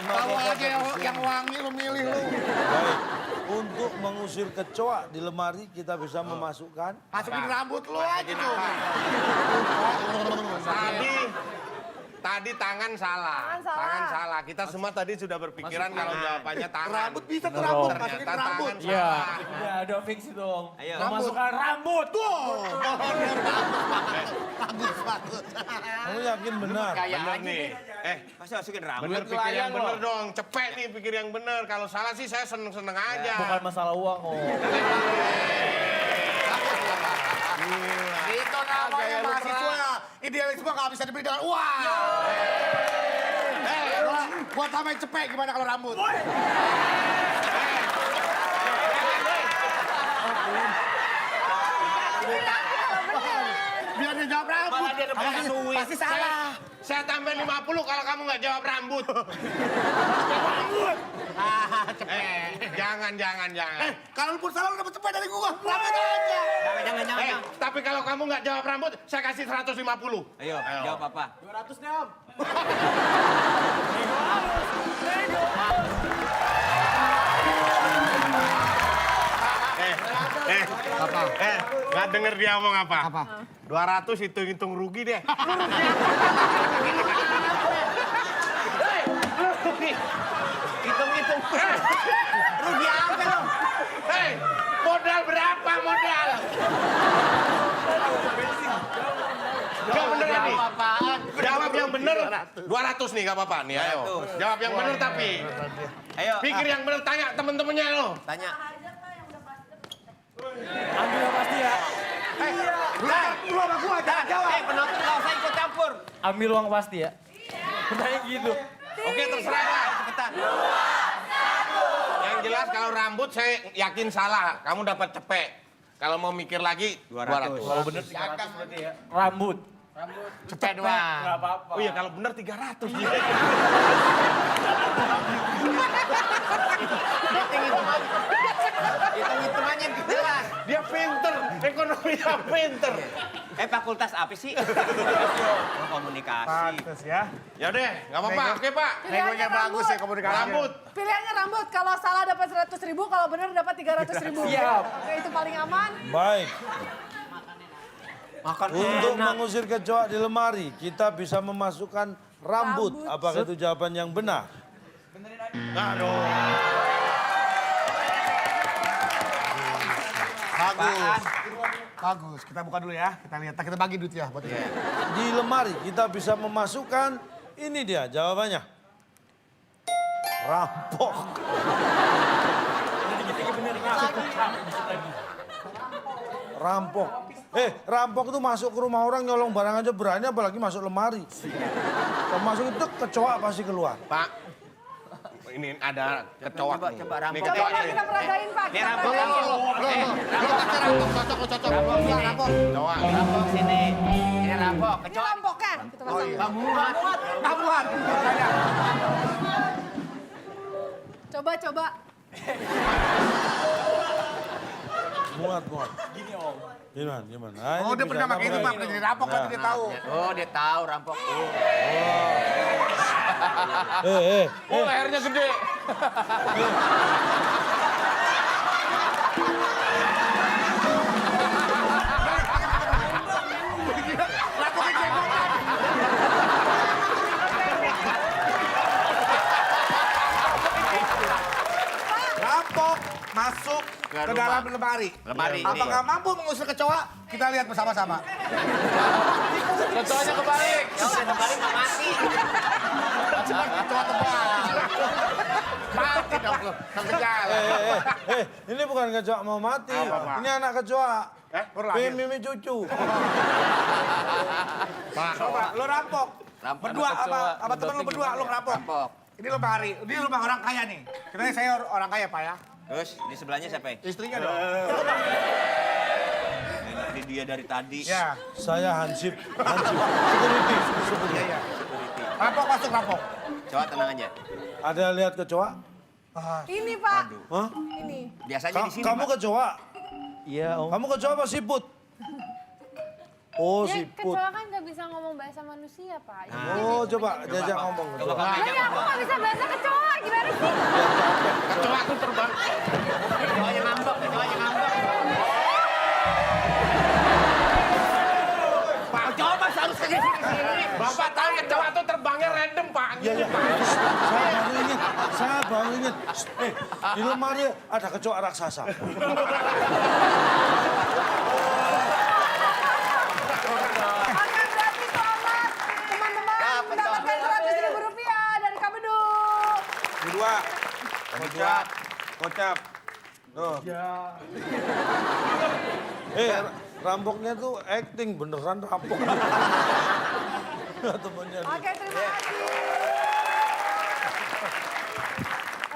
S5: Tahu aja yang wangi lu milih lu.
S2: Baik, untuk mengusir kecoa di lemari kita bisa memasukkan
S5: Masukin rambut lu aja tuh.
S4: Tadi tangan salah.
S1: Tangan salah.
S4: Kita semua tadi sudah berpikiran kalau jawabannya tangan.
S5: Rambut bisa tuh rambut, masukin
S4: Ternyata
S5: rambut.
S4: tangan salah.
S6: Udah ada fix dong.
S3: Ayo.
S6: Memasukkan rambut.
S5: Tuh. Bagus.
S2: Kamu yakin benar?
S4: Bener nih.
S3: Masa masukin rambut?
S4: Bener pikir yang bener dong. Cepet nih pikir yang bener. Kalau salah sih saya seneng-seneng aja.
S6: Bukan masalah uang, oh.
S5: Itu namanya mahasiswa. Idealisme nggak bisa dibeli dengan uang. Buat tambahin cepet gimana kalau rambut? Biar dia jawab rambut. Pasti salah.
S4: Saya tambahin 50 kalau kamu nggak jawab rambut. Jangan.
S5: Kalau lu pun salah lu dapat cepet dari gua. Rambut aja.
S3: Jangan.
S4: Tapi kalau kamu nggak jawab rambut, saya kasih 150.
S3: Ayo, jawab apa?
S6: 200 nih, Om.
S4: Nggak denger dia ngomong apa? 200 hitung-hitung rugi deh. Hitung-hitung.
S3: Rugi apa lo?
S4: Modal berapa modal? Gak bener nih. Jawab yang bener. 200 nih gak apa-apa nih, ayo. Jawab yang bener tapi.
S3: Ayo.
S4: Pikir yang bener, tanya temen-temennya lo.
S3: Tanya.
S6: Ambil yang pasti ya.
S5: Lu sama gua jangan jawab.
S3: Penonton nggak usah ikut campur.
S6: Ambil uang pasti ya. Pertanyaan gitu.
S4: Oke, terserah lah.
S3: Cepetan.
S4: Yang jelas kalau rambut saya yakin salah. Kamu dapat cepet. Kalau mau mikir lagi, 200.
S6: Kalau bener 300 berarti ya. Rambut.
S5: Cepet doang.
S6: Nggak apa-apa.
S4: Oh iya, kalau bener 300.
S3: Hitung-hitungannya jelas.
S4: Dia pinter, ekonominya pinter.
S3: Fakultas apa sih? Komunikasi.
S5: Pantes ya.
S4: Ya deh, nggak apa-apa. Oke, Pak.
S5: Negonya bagus ya komunikasinya.
S4: Rambut.
S1: Pilihannya rambut. Kalau salah dapat 100.000, kalau benar dapat 300.000.
S6: Siap.
S1: Oke, itu paling aman.
S2: Baik,
S3: Makan
S2: untuk
S3: enak.
S2: mengusir kecoa di lemari kita bisa memasukkan rambut.
S1: Rambut.
S2: Apakah itu jawaban yang benar?
S4: Aduh.
S5: Bagus. Kita buka dulu ya. Kita lihat. Kita bagi duit ya. Buat
S2: Di lemari kita bisa memasukkan, ini dia jawabannya. Rampok. Rampok. Rampok itu masuk ke rumah orang nyolong barang aja berani, apalagi masuk lemari. Kalau masuk itu kecoa pasti keluar.
S4: Pak, ini ada kecoa.
S3: Coba
S4: Nih
S3: rampok.
S4: kecoa
S1: Coba
S4: nih.
S1: kita peragain, Pak.
S3: Ini
S1: Kita
S3: rambut.
S1: peragain.
S5: cocok.
S4: Kecoa.
S3: Rampok sini. Ini rampok.
S1: Ini rampoknya. Kita pasang.
S5: Tabuhan.
S1: Coba.
S2: Muat. Gini om. Gimana? Nah,
S5: Oh,
S2: ini
S5: dia
S2: bisa
S5: pernah pakai itu,
S2: apa?
S5: Pak. Pernah jadi rampok, berarti dia tahu.
S3: Oh, dia tahu rampok.
S2: Eh.
S4: Oh, lehernya gede.
S5: ke dalam lemari.
S3: Lemari ini.
S5: Apakah mampu mengusir kecoa? Kita lihat bersama-sama.
S6: Kecoanya kebalik.
S3: Ya udah kembali nggak mati.
S5: Cuma kecoa tebal. Mati dong lu. Terkejar.
S2: Ini bukan kecoa mau mati.
S5: Apa, Pak?
S2: Ini anak kecoa.
S5: Berlahir.
S2: Pengen mimi cucu.
S5: Coba, lu rampok.
S3: Rampok.
S5: Berdua
S6: Anak kecoa,
S5: sama temen lu berdua, lu ngerampok.
S3: Rampok.
S5: Ini lemari, ini rumah orang kaya nih. Katanya saya orang kaya, Pak ya.
S3: Terus di sebelahnya siapa ya?
S5: Istrinya dong.
S3: Ini dia dari tadi.
S5: Ya,
S2: Saya Hansip. Security.
S5: iya, iya. Rampok masuk, rampok.
S3: Coba tenang aja.
S2: Ada lihat kecoa?
S1: Ini Pak,
S2: Hah?
S1: ini.
S3: Biasanya di sini.
S2: Kamu
S3: Pak.
S2: kecoa? Iya, Om. Kamu kecoa apa siput? Oh,
S7: Ya,
S2: siput.
S7: kecoa kan nggak bisa ngomong bahasa manusia, Pak.
S2: Oh, coba jajak ngomong.
S3: Coba
S2: kecoa.
S3: kamu
S7: Tapi aku nggak bisa bahasa kecoa, gimana sih?
S4: Kecoa tuh terbang.
S3: Kecoanya ngambek, kecoanya ngambek.
S4: Pak, coba harus ke sini. Bapak tahu kecoa tuh terbangnya random, Pak.
S2: Iya, iya. Saya baru ingat. Di lemari ada kecoa raksasa.
S1: Oke, berarti selamat teman-teman mendapatkan 100.000 rupiah dari Kabedu.
S2: Kedua, kocap. Kocap. Tuh. Rampoknya tuh acting, beneran rampok. Temennya nih.
S1: Oke, terima kasih.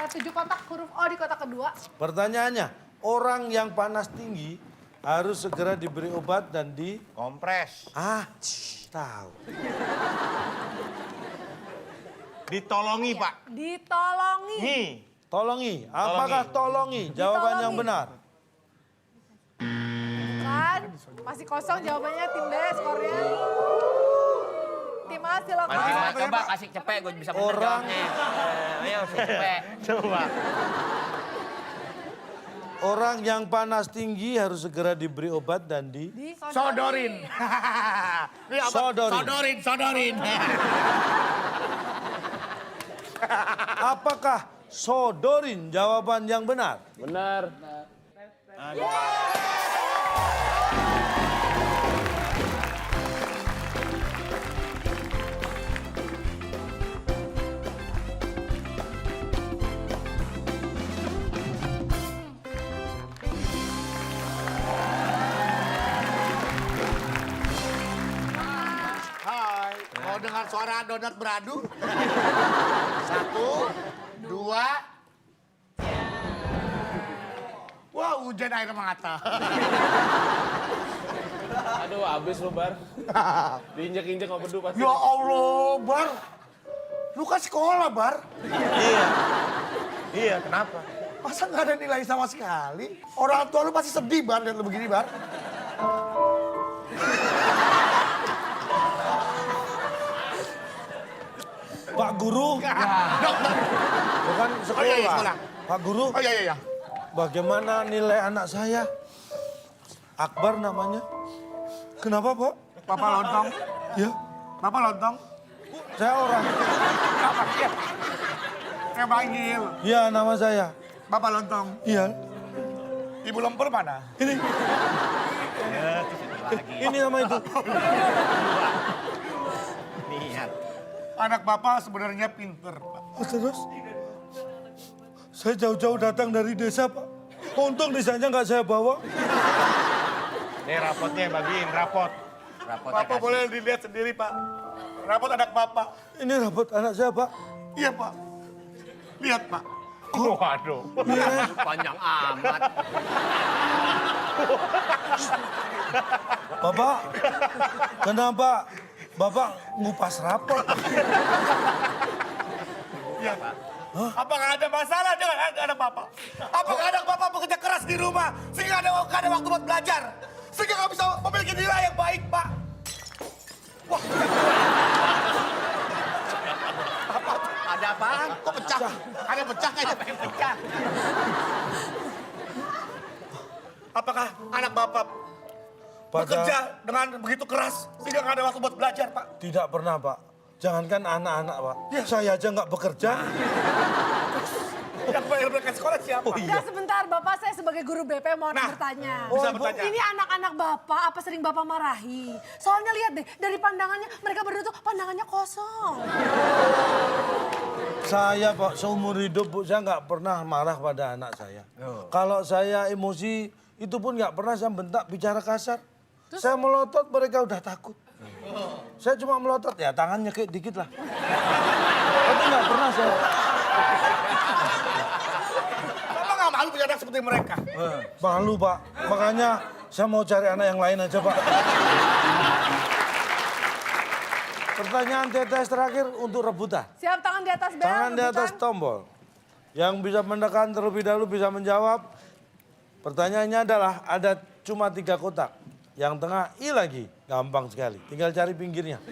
S1: 7 kotak huruf O di kotak kedua.
S2: Pertanyaannya, orang yang panas tinggi harus segera diberi obat dan
S5: Kompres.
S2: tahu.
S4: Ditolongi, Pak.
S1: Ditolongi.
S4: Nih.
S2: Tolongi. Apakah tolongi? Jawaban yang
S1: Ditolongi.
S2: benar.
S1: Kan? Masih kosong jawabannya tim D skornya. Tim A silakan.
S3: Coba kasih cepet, gue bisa bener
S2: Orang-
S3: jawabnya. Ayo, cepet.
S4: Coba.
S2: Orang yang panas tinggi harus segera diberi obat dan
S5: Sodorin. Ini apa?
S2: Sodorin.
S5: Sodorin.
S2: Apakah sodorin jawaban yang benar?
S6: Benar.
S5: Hai, mau dengar suara donat beradu? 1, 2. Wah, hujan air mata.
S6: Aduh, habis lu, Bar. Diinjek-injek sama Bedu pasti.
S5: Ya Allah, Bar. Lu kan sekolah, Bar.
S4: Iya, kenapa?
S5: Masa nggak ada nilai sama sekali? Orang tua lu pasti sedih, Bar, lihat lu begini, Bar.
S2: Pak Guru,
S5: Dokter.
S2: bukan
S5: Oh, iya, iya,
S2: sekolah.
S5: sekolah.
S2: Pak Guru,
S5: Oh, iya, iya, iya.
S2: bagaimana nilai anak saya? Akbar namanya. Kenapa, Pak?
S5: Papa lontong.
S2: Ya,
S5: Papa lontong.
S2: saya orang.
S5: Apa? Iya. Saya panggil.
S2: Iya, nama saya.
S5: Bapak lontong.
S2: Iya.
S5: Ibu lemper mana?
S2: Ini. Ini nama itu.
S3: Niat.
S5: Anak Bapak sebenarnya pinter, Pak.
S2: Terus? Saya jauh-jauh datang dari desa, Pak. Untung desanya nggak saya bawa.
S4: Nih rapotnya bagiin, rapot.
S3: Rapotnya
S5: Bapak
S3: kasih.
S5: boleh dilihat sendiri, Pak. Rapot anak Bapak.
S2: Ini rapot anak saya, Pak.
S5: Iya, Pak. Lihat, Pak.
S4: Waduh.
S3: Panjang amat.
S2: Bapak, kenapa Bapak ngupas rapot?
S5: Iya, Pak. Apakah ada masalah dengan anak Bapak? Apakah anak Bapak bekerja keras di rumah sehingga nggak ada waktu buat belajar? Sehingga nggak bisa memiliki nilai yang baik, Pak? Wah,
S3: Ada apaan?
S5: kok pecah? Ada pecah kayaknya.
S3: Pecah.
S5: Apakah anak Bapak bekerja dengan begitu keras sehingga nggak ada waktu buat belajar, Pak?
S2: Tidak pernah, Pak. Jangankan anak-anak, Pak. Saya aja nggak bekerja.
S5: Yang bayar mereka sekolah siapa?
S1: Enggak, sebentar, Bapak saya sebagai guru BP mau bertanya.
S5: bisa bertanya.
S1: Ini anak-anak Bapak apa sering Bapak marahi? Soalnya lihat deh, dari pandangannya mereka berdua tuh pandangannya kosong.
S2: Saya Pak, seumur hidup Bu, saya nggak pernah marah pada anak saya. Kalau saya emosi, itu pun nggak pernah saya bentak bicara kasar. Saya melotot, mereka udah takut. Saya cuma melotot, ya tangannya kayak dikit lah. Tapi nggak pernah saya.
S5: Bapak nggak malu punya anak seperti mereka?
S2: Malu Pak, makanya saya mau cari anak yang lain aja Pak. Pertanyaan tetes terakhir untuk rebutan.
S1: Siap, tangan di atas bel.
S2: Tangan di atas
S1: rebutan.
S2: tombol. Yang bisa menekan terlebih dahulu bisa menjawab. Pertanyaannya adalah ada cuma 3 kotak. Yang tengah I lagi. Gampang sekali. Tinggal cari pinggirnya.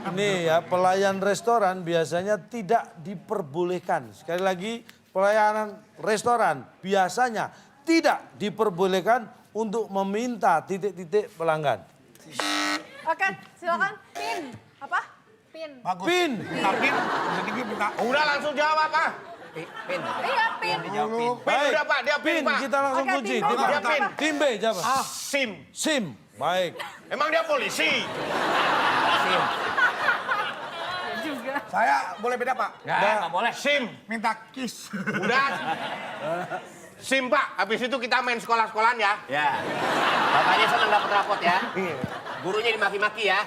S2: Ini ya, pelayan restoran biasanya tidak diperbolehkan. Sekali lagi, pelayanan restoran biasanya tidak diperbolehkan untuk meminta titik-titik pelanggan.
S1: Oke, silakan. Pin. Apa? Pin.
S5: Bagus.
S2: Pin.
S5: Tapi bisa tinggi minta.
S4: Udah langsung jawab, Pak.
S3: Pin.
S1: Iya, pin.
S4: Pin
S2: Baik.
S4: udah, Pak. Dia pin, Pak.
S2: Kita langsung
S1: Oke,
S2: kunci.
S1: tim B.
S2: Tim A.
S4: Dia pin.
S2: Tim B, siapa?
S4: SIM.
S2: SIM. Baik.
S4: Emang dia polisi?
S5: Saya boleh beda, Pak?
S3: Nggak boleh.
S4: SIM.
S5: Minta kiss.
S4: Udah. SIM, Pak. Habis itu kita main sekolah-sekolahan ya.
S3: Ya. Bapaknya senang dapat rapot ya. Gurunya dimaki-maki ya.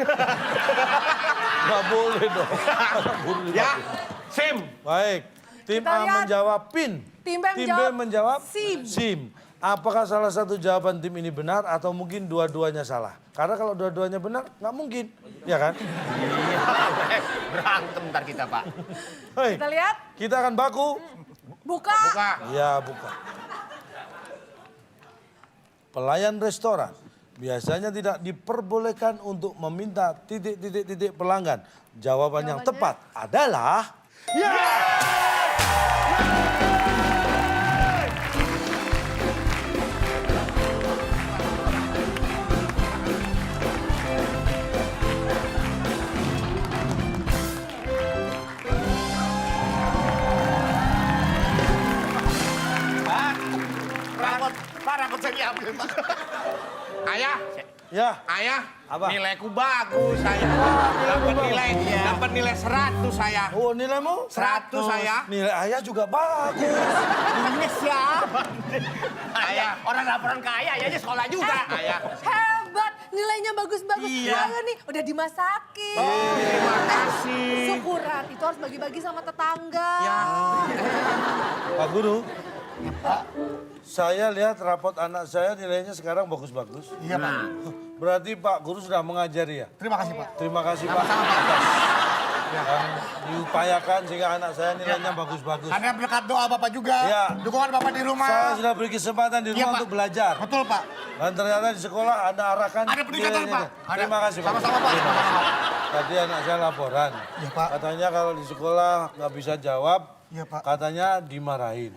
S2: Nggak boleh dong.
S4: Ya. SIM.
S2: Baik. Tim
S1: Kita
S2: A
S1: lihat.
S2: menjawab PIN.
S1: Tim B
S2: Tim B menjawab
S1: SIM.
S2: SIM. Apakah salah satu jawaban tim ini benar atau mungkin dua-duanya salah? Karena kalau dua-duanya benar, nggak mungkin. Ya kan?
S3: Berantem ntar kita, Pak.
S2: Hei,
S1: Kita lihat.
S2: kita akan baku.
S1: Buka.
S4: Buka.
S2: Ya, bukan. Pelayan restoran biasanya tidak diperbolehkan untuk meminta titik-titik pelanggan. Jawaban yang tepat adalah...
S4: Rapot saya diambil, Pak. Ayah.
S2: Ya,
S4: Ayah,
S2: Apa?
S4: nilaiku bagus saya. Dapat nilai 100 saya.
S2: oh nilaimu?
S4: 100 saya.
S2: Nilai ayah juga bagus.
S3: Ini siapa?
S4: Ayah.
S3: Orang laporan ke ayah, ayahnya sekolah juga.
S4: Ayah.
S1: Hebat, nilainya bagus-bagus.
S3: Iya.
S1: Ayo nih, udah dimasakin.
S4: Terima kasih.
S1: Syukuran, itu harus bagi-bagi sama tetangga.
S2: Pak Guru, saya lihat rapot anak saya nilainya sekarang bagus-bagus.
S5: Iya, Pak.
S2: Berarti Pak Guru sudah mengajari ya?
S5: Terima kasih, Pak.
S2: Terima kasih Pak atas yang diupayakan sehingga anak saya nilainya bagus-bagus.
S5: Ada berkat doa Bapak juga.
S2: Iya.
S5: Dukungan Bapak di rumah.
S2: Saya sudah beri kesempatan di
S5: Iya,
S2: rumah
S5: Pak.
S2: untuk belajar.
S5: Betul, Pak.
S2: Dan ternyata di sekolah Anda arahkan
S5: Ada peningkatan,
S2: nilainya.
S5: Pak. Ada.
S2: Terima kasih Pak.
S5: Sama-sama, Pak.
S2: Terima kasih. Tadi anak saya laporan.
S5: Iya, Pak.
S2: Katanya kalau di sekolah nggak bisa jawab,
S5: Iya, Pak.
S2: katanya dimarahin.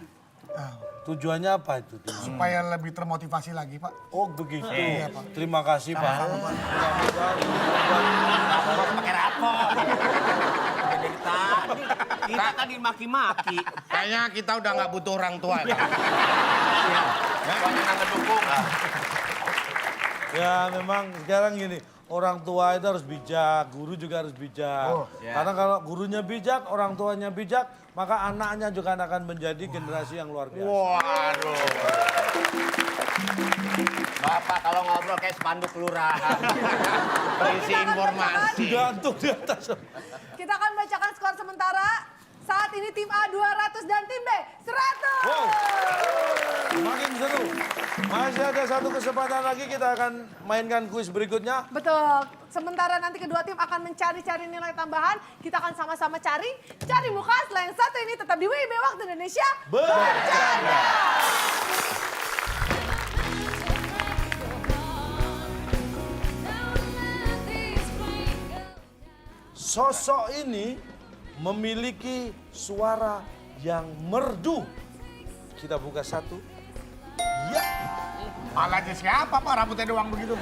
S2: Tujuannya apa itu?
S5: Supaya lebih termotivasi lagi, Pak.
S2: Oh begitu.
S5: Iya, Pak.
S2: Terima kasih Pak.
S3: Pakai rapot. Dari tadi. Kita tadi maki-maki.
S4: Kayaknya kita udah nggak butuh orang tua. Ya?
S3: Banyak yang ngedukung.
S2: Ya memang sekarang gini, orang tua itu harus bijak, guru juga harus bijak. Karena kalau gurunya bijak, orang tuanya bijak, maka anaknya juga akan menjadi generasi yang luar biasa.
S4: Waduh.
S3: Bapak kalau ngobrol kayak spanduk kelurahan.
S4: Berisi informasi.
S2: Gantung di atas.
S1: Kita akan bacakan skor sementara. Saat ini tim A 200 dan tim B 100.
S2: Wow. Makin seru. Masih ada satu kesempatan lagi, kita akan mainkan kuis berikutnya.
S1: Betul. Sementara nanti kedua tim akan mencari-cari nilai tambahan. Kita akan sama-sama cari muka selain satu ini tetap di WIB Waktu Indonesia
S2: Bercanda. Sosok ini memiliki suara yang merdu. Kita buka satu. Ya.
S5: Alatnya siapa, Pak? Rambutnya doang begitu.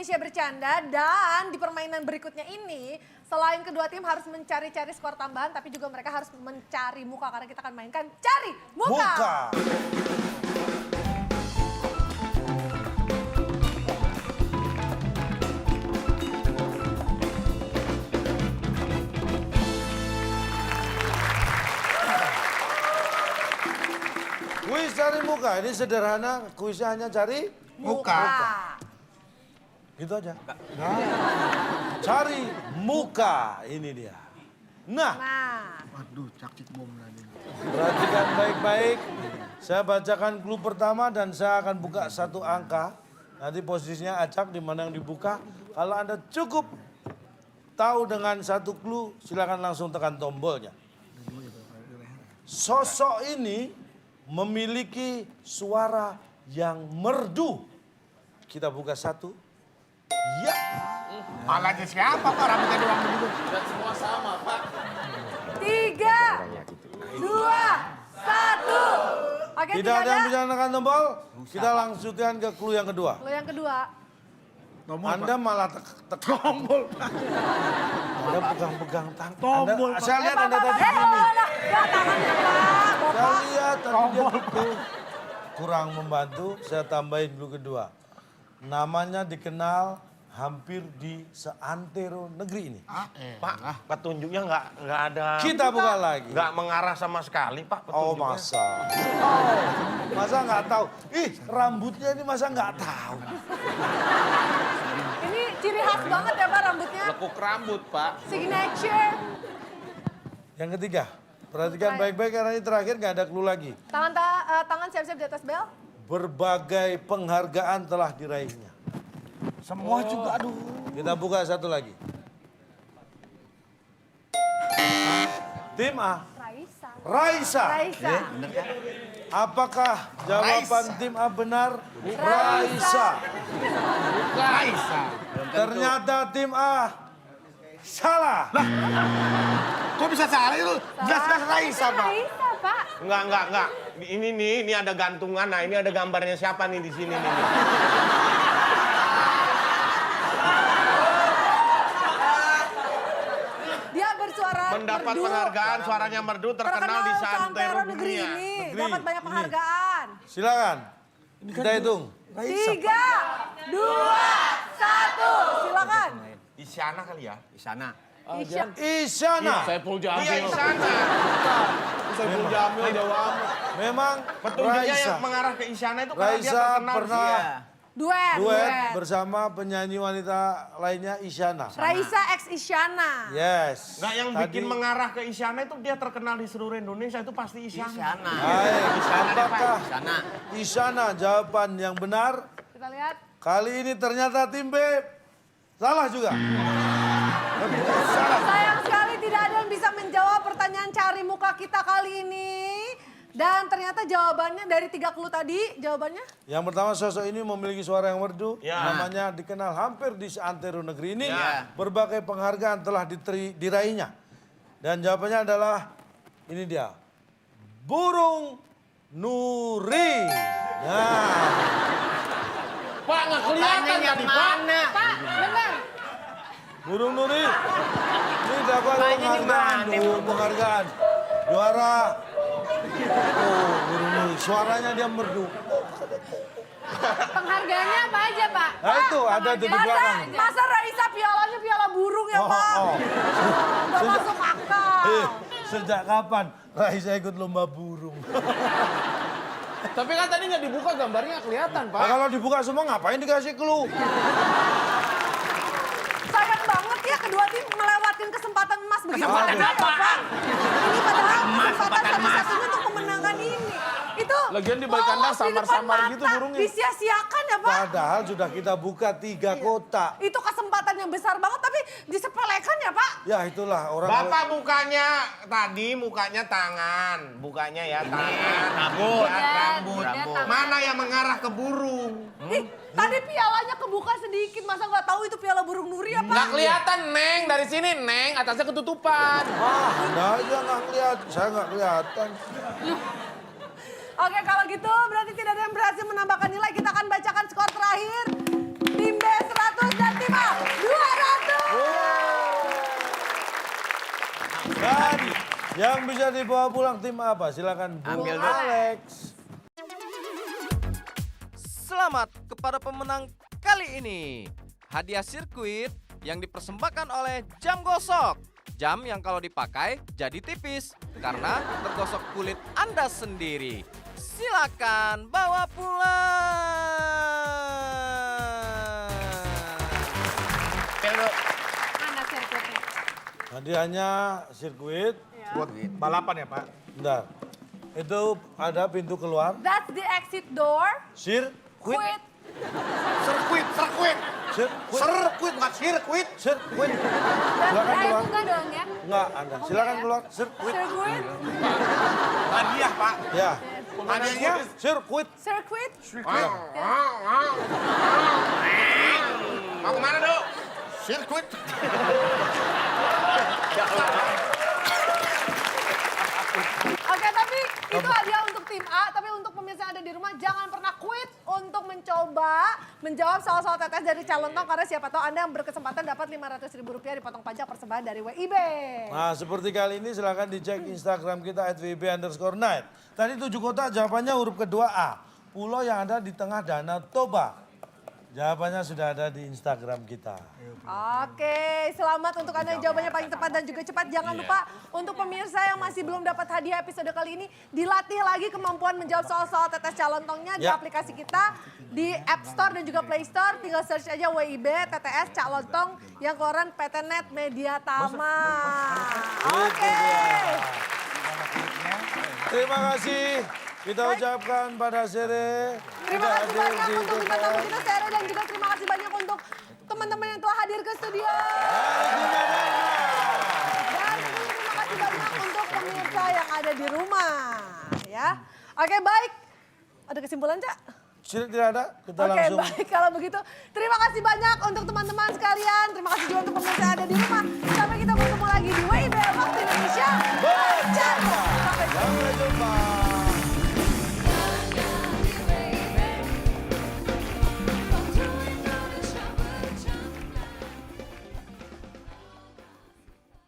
S1: Indonesia Bercanda. Dan di permainan berikutnya ini, selain kedua tim harus mencari-cari skor tambahan, tapi juga mereka harus mencari muka. Karena kita akan mainkan Cari Muka.
S2: Kuis cari muka, ini sederhana, kuisnya hanya cari
S1: Muka.
S2: gitu aja. Cari muka, ini dia. Nah,
S3: Waduh, cakcik bom tadi.
S2: perhatikan baik-baik. Saya bacakan clue pertama dan saya akan buka satu angka. Nanti posisinya acak di mana yang dibuka. Kalau Anda cukup tahu dengan satu clue, silakan langsung tekan tombolnya. Sosok ini memiliki suara yang merdu. Kita buka satu. Ya.
S3: Alanya siapa Pak? Rambutnya doang begitu.
S6: Dan semua sama, Pak.
S1: 3, 2, 1. Oke,
S2: Tidak ada yang bisa menekan tombol. Kita langsungkan ke clue yang kedua.
S1: Lo yang kedua.
S2: Anda malah tekan tombol. Anda pegang-pegang tangan. Saya lihat Anda tadi begini.
S1: Tangannya Pak.
S2: Saya lihat tadi dia betul. Kurang membantu, saya tambahin clue kedua. Namanya dikenal hampir di seantero negeri ini.
S4: Pak, petunjuknya nggak ada.
S2: Kita buka lagi.
S4: Nggak mengarah sama sekali, Pak.
S2: Oh
S4: Petunjuknya.
S2: masa? Masa nggak tahu? Ih, rambutnya ini masa nggak tahu?
S1: Ini ciri khas banget ya Pak rambutnya.
S6: Lekuk rambut, Pak.
S1: Signature.
S2: Yang ketiga, perhatikan baik-baik karena ini terakhir nggak ada clue lagi.
S1: Tangan siap-siap di atas bel.
S2: Berbagai penghargaan telah diraihnya.
S3: Semua juga, aduh.
S2: Kita buka satu lagi. Tim A,
S7: Raisa.
S2: Raisa.
S1: Raisa.
S2: Apakah jawaban tim A benar? Raisa.
S3: Raisa.
S2: Ternyata tim A salah.
S5: Kok bisa salah itu? Jelas-jelas Raisa, Pak.
S7: Raisa, Pak.
S4: Enggak. Ini ada gantungan. Nah, ini ada gambarnya siapa nih di sini nih.
S1: Dia bersuara
S4: Mendapat
S1: merdu.
S4: penghargaan, suaranya merdu, terkenal di seantero
S1: negeri
S4: dunia.
S1: ini.
S2: Negeri.
S1: Dapat banyak
S2: Ini.
S1: penghargaan.
S2: Silakan. Kita hitung.
S1: 3, 2, 1. Silakan.
S4: Isyana kali ya?
S3: Isyana.
S2: Isyana.
S6: Saiful
S4: Iya,
S6: Jamil.
S4: Isyana.
S6: Saiful Jamil, Jawa Amat.
S2: Memang
S4: Petunjuknya
S2: Raisa.
S4: yang mengarah ke Isyana itu karena dia
S2: Raisa
S4: terkenal.
S2: pernah
S1: Duet.
S2: bersama penyanyi wanita lainnya Isyana.
S1: Raisa X Isyana.
S2: Yes.
S4: Enggak, yang
S2: Tadi-
S4: bikin mengarah ke Isyana itu dia terkenal di seluruh Indonesia itu pasti Isyana.
S2: Baik, apakah
S3: Isyana.
S2: Isyana jawaban yang benar?
S1: Kita lihat.
S2: Kali ini ternyata tim B salah juga.
S1: Sayang sekali tidak ada yang bisa menjawab pertanyaan cari muka kita kali ini. Dan ternyata jawabannya dari 3 clue tadi, jawabannya?
S2: Yang pertama sosok ini memiliki suara yang merdu,
S4: Ya.
S2: namanya dikenal hampir di seantero negeri ini.
S4: Ya.
S2: Berbagai penghargaan telah diraihnya. Dan jawabannya adalah ini dia, burung Nuri. Nah,
S6: Pak, nggak kelihatan tadi, Pak.
S7: Pak, benar.
S2: burung Nuri ini dapat penghargaan, juara. Oh, burung Nuri, suaranya dia merdu.
S7: Penghargaannya apa aja, Pak?
S2: Nah itu ada di belakang.
S1: Masa Raisa pialanya piala burung ya Pak? Nggak
S2: Sejak-
S1: masuk akal.
S2: Sejak kapan Raisa ikut lomba burung?
S6: Tapi kan tadi nggak dibuka gambarnya nggak kelihatan, Pak.
S2: Nah, kalau dibuka semua ngapain dikasih clue?
S1: Sayang banget ya kedua tim melewatin kesempatan emas begitu.
S2: Kesempatan
S1: saja,
S2: apa?
S1: Pak. Ini padahal kesempatan satu-satunya untuk memenangkan ini. Itu
S6: Lagian di balik kandang
S1: lolos di depan
S6: samar-samar
S1: mata.
S6: gitu burungnya.
S1: Disia-siakan ya Pak.
S2: Padahal sudah kita buka 3 kotak.
S1: Itu kesempatan yang besar banget tapi disepelekan ya Pak.
S2: Ya itulah orang.
S4: Bapak mukanya tangan, bukanya ya tangan, rambut, rambut.
S7: Jidat,
S4: Mana yang mengarah ke burung?
S1: Ih, tadi pialanya kebuka sedikit masa nggak tahu itu piala burung Nuri ya Pak?
S6: Nggak kelihatan, Neng. Dari sini, Neng. Atasnya ketutupan.
S2: Anda aja nggak lihat, saya nggak kelihatan.
S1: Oke kalau gitu berarti tidak ada yang berhasil menambahkan nilai. Kita akan bacakan skor terakhir. Tim B 100
S2: Yang bisa dibawa pulang tim apa? Silakan Bung
S3: Ambil dulu.
S2: Alex.
S8: Selamat kepada pemenang kali ini. Hadiah sirkuit yang dipersembahkan oleh jam gosok. Jam yang kalau dipakai jadi tipis karena tergosok kulit Anda sendiri. Silakan bawa pulang.
S3: Ambil dulu.
S7: Mana sirkuitnya?
S2: Hadiahnya sirkuit.
S5: Buat balapan ya, Pak?
S2: Bentar. Itu ada pintu keluar.
S1: That's the exit door.
S2: Sirkuit.
S1: Quit.
S5: Sirkuit.
S2: Sirkuit.
S5: Sirkuit, bukan sirkuit.
S2: Sirkuit.
S7: Dan
S2: Silakan keluar.
S7: enggak dong ya?
S2: Enggak, Anda. Silakan keluar. Sirkuit.
S1: Sirkuit.
S5: Hadiah, Pak.
S2: Ya.
S5: Hadiahnya
S2: Sirkuit.
S1: Sirkuit.
S4: Mau kemana, Dok?
S5: sirkuit.
S1: Oke, tapi itu hadiah untuk tim A. Tapi untuk pemirsa yang ada di rumah, jangan pernah quit untuk mencoba menjawab soal-soal tetes dari calon tong. Karena siapa tahu Anda yang berkesempatan dapat Rp500.000 dipotong pajak persembahan dari WIB.
S2: Nah, seperti kali ini silakan dicek Instagram kita @wib_night. Tadi 7 kota jawabannya huruf kedua A. Pulau yang ada di tengah Danau Toba. Jawabannya sudah ada di Instagram kita.
S1: Oke, selamat untuk Anda yang jawabannya paling tepat dan juga cepat. Jangan lupa untuk pemirsa yang masih belum dapat hadiah episode kali ini, dilatih lagi kemampuan menjawab soal-soal tetes calon tongnya di
S2: Ya.
S1: aplikasi kita, di App Store dan juga Play Store. Tinggal search aja WIB, TTS, calon tong yang keluaran PT.NET Media Tama. Oke.
S2: Terima kasih. Kita ucapkan pada Sere.
S1: Terima kasih banyak untuk bintang tamu kita, Sere, dan juga terima kasih banyak untuk teman-teman yang telah hadir ke studio. Dan terima kasih banyak untuk pemirsa yang ada di rumah. Ya, oke, baik. Ada kesimpulan, Cak?
S2: Tidak ada, kita
S1: Oke,
S2: langsung.
S1: baik kalau begitu. Terima kasih banyak untuk teman-teman sekalian. Terima kasih juga untuk pemirsa yang ada di rumah.